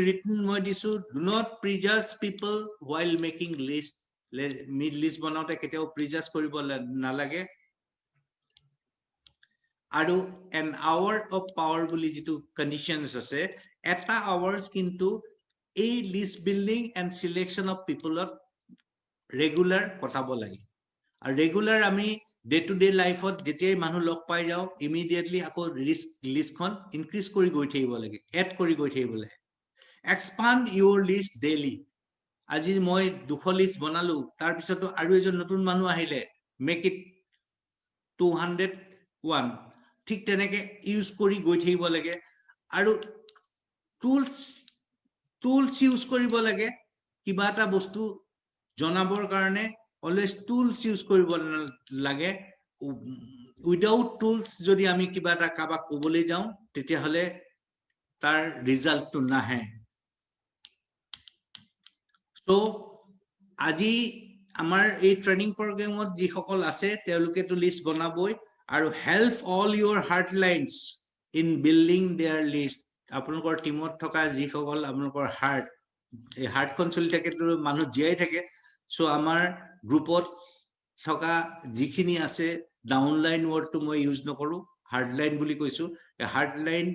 ৰিটন মই দিছো do not prejudge people while making list বনাওতে কেতিয়াও প্ৰিজাজ কৰিব নালাগে আৰু an hour of power বুলি যেটো কন্ডিশনস আছে এটা আৱাৰ্স কিন্তু এই list building and selection of পিপলত ৰেগুলাৰ কটাব লাগে আৰু ৰেগুলাৰ আমি ডে টু ডে লাইফত যেতিয়াই মানুহ লগ পাই যাও ইমিডিয়েটলি আকৌ লিষ্টখন ইনক্ৰিজ কৰি গৈ থাকিব লাগে এড কৰি গৈ থাকিব লাগে এক্সপান্ড ইউৰ লিষ্ট ডেইলি আজি মই 200 লিষ্ট বনালো তাৰ পিছতো আৰু এজন নতুন মানুহ আহিলে মেক ইট 201 ঠিক তেনেকে ইউজ কৰি গৈ থাকিব লাগে আৰু টুলস ইউজ কৰিব লাগে কিবা এটা বস্তু জনাবৰ কাৰণে অলৱেজ টুলস ইউজ কৰিব লাগে উইদাউট টুলস যদি আমি কিবা এটা কাবাক ক'বলৈ যাওঁ তেতিয়া হলে তাৰ ৰিজাল্টটো নাহে সো আজি আমাৰ এই ট্ৰেনিং প্ৰগ্ৰামত যি সকল আছে তেওঁলোকে তো লিষ্ট বনাবই আৰু help all your heartlines in building their list আপোনালোকৰ টিমত থকা যি সকল আপোনালোকৰ এই হাৰ্টখন চলি থাকে তো মানুহ জিয়াই থাকে সো আমাৰ গ্ৰুপত থকা যিখিনি আছে ডাউনলাইন ওয়াৰ্ডটো মই ইউজ নকৰো হাৰ্ডলাইন বুলি কৈছো হাৰ্ডলাইন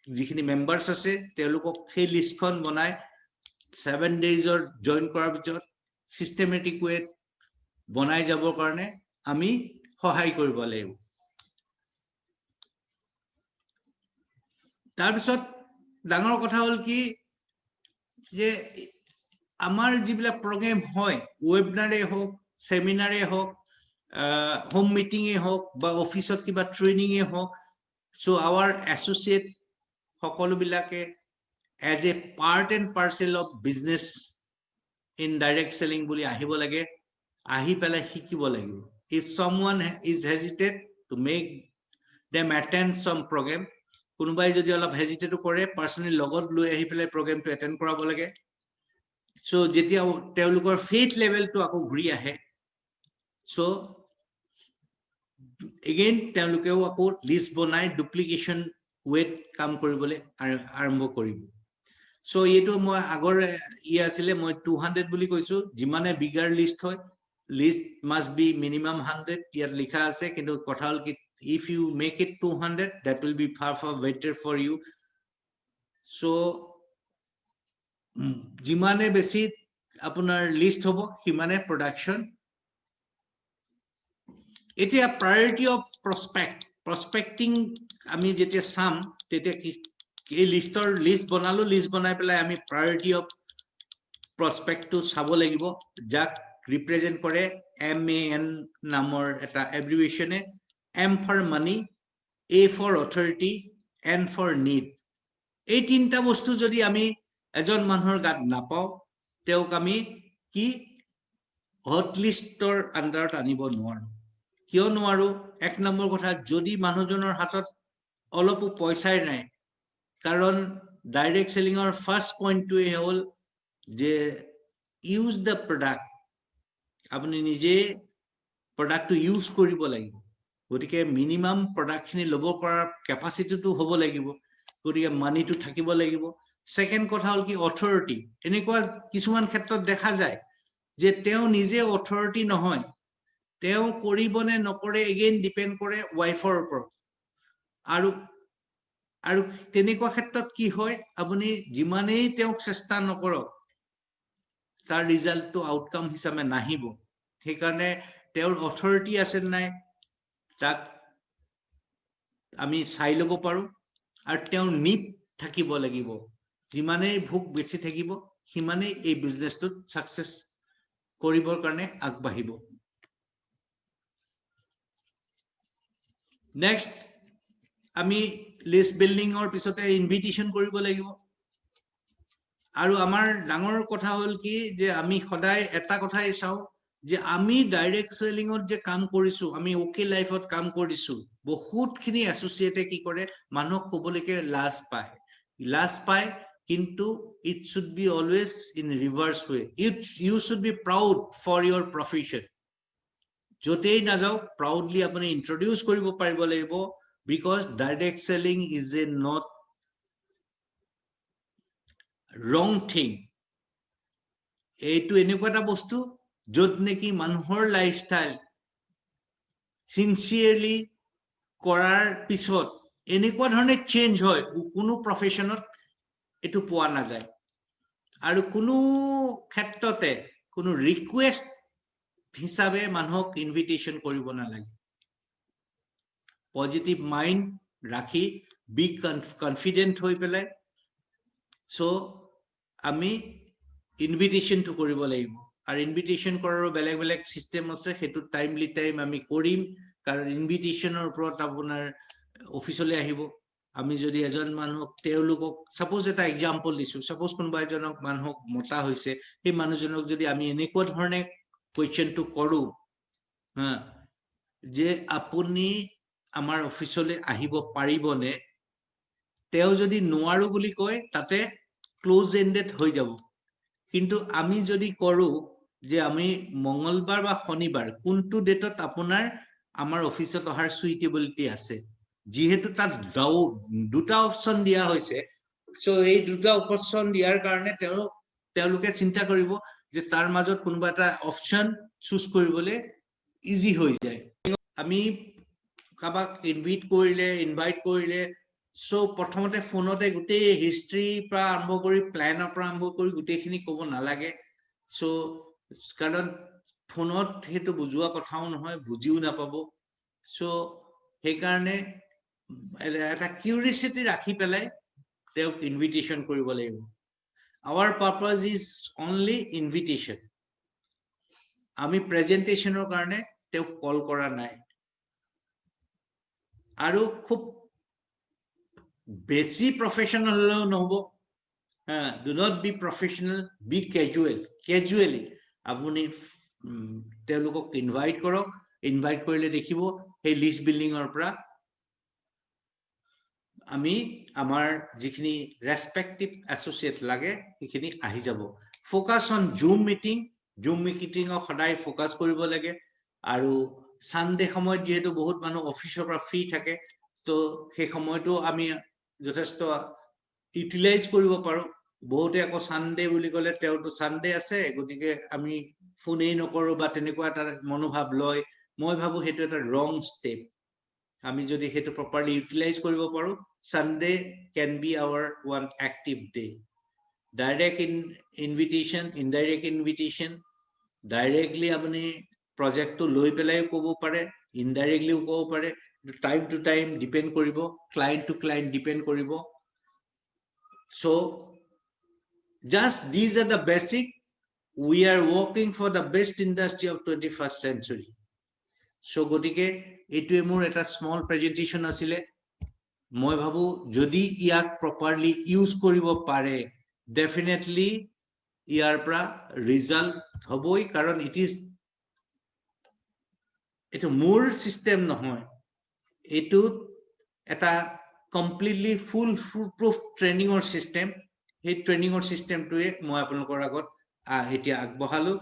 যিখিনি মেম্বাৰ্স আছে তেওঁলোকক সেই লিষ্টখন বনাই 7 days জইন কৰাৰ পিছত সিস্টেমেটিক ৱে বনাই যাবৰ কাৰণে আমি সহায় কৰিব লাগিব তাৰ পিছত ডাঙৰ কথা হ'ল কি যে আমাৰ যিবিলাক প্ৰগ্ৰাম হয় ওয়েবিনাৰে হোক সেমিনাৰে হোক হোম মিটিঙে হোক বা অফিসত কিবা ট্ৰেইনিঙে হোক সো আৱাৰ এছ'চিয়েট সকলোবিলাকে as a part and parcel of business in direct selling বুলি আহিব লাগে আহি পেলাই শিকিব লাগিব if someone is hesitate to make them attend some program কোনোবাই যদি অলপ হেজিটেট কৰে পাৰ্সোনালি লগত লৈ আহি পেলাই প্ৰগ্ৰামটো এটেন্ড কৰাব লাগে সো যেতিয়া তেওঁলোকৰ ফেথ লেভেলটো আকৌ ঘূৰি আহে সো again তেওঁলোকেও আকৌ লিষ্ট বনাই ডুপ্লিকেশন ৱেট কাম কৰিবলৈ আৰম্ভ কৰিব সো এইটো মই আগৰ আছিলে মই 200 বুলি কৈছো যিমানে বিগাৰ লিষ্ট হয় লিষ্ট মাস্ট বি মিনিমাম 100 ইয়াত লিখা আছে কিন্তু কথা হল কি if you make it 200 that will be far better for you so যিমানে বেছি আপোনাৰ লিষ্ট হ'ব সিমানে প্ৰডাকশন এতিয়া priority of prospecting আমি যেতিয়া সাম তেতিয়া কি এই লিষ্ট বনালো লিষ্ট বনাই পেলাই আমি priority of prospect to চাব লাগিব যাক ৰিপ্ৰেজেন্ট কৰে MAN নামৰ এটা এব্ৰিভিয়েচনে M for money A for authority N for need এই তিনটা বস্তু যদি আমি এজন মানুহৰ গাত নাপাও তেওক আমি কি হট লিষ্টৰ আন্ডাৰত আনিব নোৱাৰো কিয় নোৱাৰো এক নম্বৰ কথা যদি মানুহজনৰ হাতত অলপ পইচাই নাই কাৰণ ডাইৰেক্ট সেলিংৰ ফাৰ্স্ট পইণ্টটো হ'ল যে ইউজ দ্য প্ৰডাক্ট আপুনি নিজে প্ৰডাক্টটো ইউজ কৰিব লাগিব গতিকে মিনিমাম প্ৰডাক্টখিনি লব কৰাৰ কেপাসিটিটো হ'ব লাগিব গতিকে মানিটো থাকিব লাগিব সেকেন্ড কথা হল কি অথৰিটি এনেকুৱা কিছুমান ক্ষেত্ৰত দেখা যায় যে তেওঁ নিজে অথৰিটি নহয় তেওঁ কৰিবনে নকৰে এগেইন ডিপেন্ড কৰে ওয়াইফৰ ওপৰত আৰু আৰু তেনেকুৱা ক্ষেত্ৰত কি হয় আপুনি যিমানেই তেওঁক চেষ্টা নকৰক তাৰ ৰিজাল্টটো আউটকাম হিচাপে নাহিব সেইকাৰণে তেওঁৰ অথৰিটি আছে নাই তাক আমি চাই ল'ব পাৰো আৰু তেওঁৰ নিড থাকিব লাগিব যিমানেই ভোক বেছি থাকিব সিমানেই এই বিজনেছটো সাকসেস কৰিবৰ কাৰণে আগবাঢ়িব নেক্সট আমি লিষ্ট বিল্ডিংৰ পিছতে ইনভিটেশন কৰিব লাগিব আৰু আমাৰ ডাঙৰ কথা হ'ল কি যে আমি সদায় এটা কথাই চাও যে আমি ডাইৰেক্ট সেলিংত যে কাম কৰিছো আমি ওকে লাইফত কাম কৰিছো বহুতখিনি এছ'চিয়েটে কি কৰে মানুহক কবলৈকে লাজ পায় কিন্তু it should be always in reverse way you should be proud for your profession যতেই নাযাও proudly আপুনি introduce কৰিব পাৰিব লাগিব because direct selling is a not wrong thing এইটো এনেকুৱা এটা বস্তু যত নেকি মানুহৰ লাইফষ্টাইল সিনসিয়াৰলি কৰাৰ পিছত এনেকুৱা ধৰণে চেঞ্জ হয় কোনো প্ৰফেশনত এটো পোৱা নাযায় আৰু কোনো ক্ষেত্ৰতে কোনো ৰিকুৱেষ্ট হিচাপে মানুহক ইনভিটেশন কৰিব নালাগে পজিটিভ মাইন্ড ৰাখি বি কনফিডেন্ট হৈ পেলাই সো আমি ইনভিটেশন টু কৰিব লাগিব আৰু ইনভিটেশন কৰাৰ বেলেগ বেলেগ সিস্টেম আছে হেতু টাইমলি টাইম আমি কৰিম কাৰণ ইনভিটেশনৰ ওপৰত আপোনাৰ অফিচলৈ আহিব আমি যদি এজন মানুহক তেওঁলোকক সাপোজ এটা এক্সাম্পল দিছো সাপোজ কোনোবা এজনক মানুহক মতা হৈছে সেই মানুহজনক যদি আমি এনেকুৱা ধৰণে কোৱেশ্চনটো কৰো যে আপুনি আমাৰ অফিচলৈ আহিব পাৰিবনে তেও যদি নোৱাৰো বুলি কয় তাতে ক্লোজ এন্ডেড হৈ যাব কিন্তু আমি যদি কৰো যে আমি মঙ্গলবাৰ বা শনিবাৰ কোনটো ডেটত আপোনাৰ আমাৰ অফিচত অহাৰ সুইটেবিলিটি আছে যেহেতু তাত দুটা অপচন দিয়া হৈছে সো এই দুটা অপচন দিয়াৰ কাৰণে তেওঁলোকে চিন্তা কৰিব যে তাৰ মাজত কোনোবা এটা অপচন চুজ কৰিবলৈ ইজি হৈ যায় আমি কাবাক ইনভাইট কৰিলে সো প্ৰথমতে ফোনতে গোটেই হিষ্ট্ৰী পৰা আৰম্ভ কৰি প্ল্যানৰ পৰা আৰম্ভ কৰি গোটেইখিনি ক'ব নালাগে সো কাৰণ ফোনত সেইটো বুজোৱা কথাও নহয় বুজিও নাপাব সো সেইকাৰণে এটা কিউৰিচিটি ৰাখি পেলাই তেওঁক ইনভিটেশ্যন কৰিব লাগিব our purpose is only invitation আমি প্ৰেজেন্টেশনৰ কাৰণে তেওঁক কল কৰা নাই আৰু খুব বেছি প্ৰফেশনাল হলেও নহব do not be professional be casually আপুনি তেওঁলোকক ইনভাইট কৰক ইনভাইট কৰিলে দেখিব সেই লিষ্ট বিল্ডিংৰ পৰা আমি আমাৰ যিখিনি ৰেসপেক্টিভ এসোসিয়েট লাগে সেইখিনি আহি যাব ফোকাস অন জুম মিটিং সদায় ফোকাস কৰিব লাগে আৰু সানডে সময়ত যেহেতু বহুত মানুহ অফিসৰ পৰা ফ্ৰী থাকে তো সেই সময়টো আমি যথেষ্ট ইউটিলাইজ কৰিব পাৰো বহুতে আকৌ সানডে বুলি ক'লে তেওঁটো সানডে আছে গতিকে আমি ফোনেই নকৰো বা তেনেকুৱা এটা মনোভাৱ লয় মই ভাবো সেইটো এটা ৰং ষ্টেপ আমি যদি হেতু প্ৰপাৰলি ইউটিলাইজ কৰিব পাৰো Sunday can be our one active day direct invitation indirect invitation directly apni project to loi pelai kobo pare indirectly kobo pare time to time depend koribo client to client depend koribo so just these are the basic we are working for the best industry of 21st century so gotike etue mur eta small presentation asile মই ভাবো যদি ইয়াক properly use কৰিব পাৰে definitely ইয়াৰ পৰা result হ'বই কাৰণ এটো মোৰ সিস্টেম নহয় এটো এটা কমপ্লিটলি ফুল প্ৰুফ ট্ৰেইনিংৰ সিস্টেম সেই ট্ৰেইনিংৰ সিস্টেমটোৱে মই আপোনালোকৰ আগত এতিয়া আগবঢ়ালো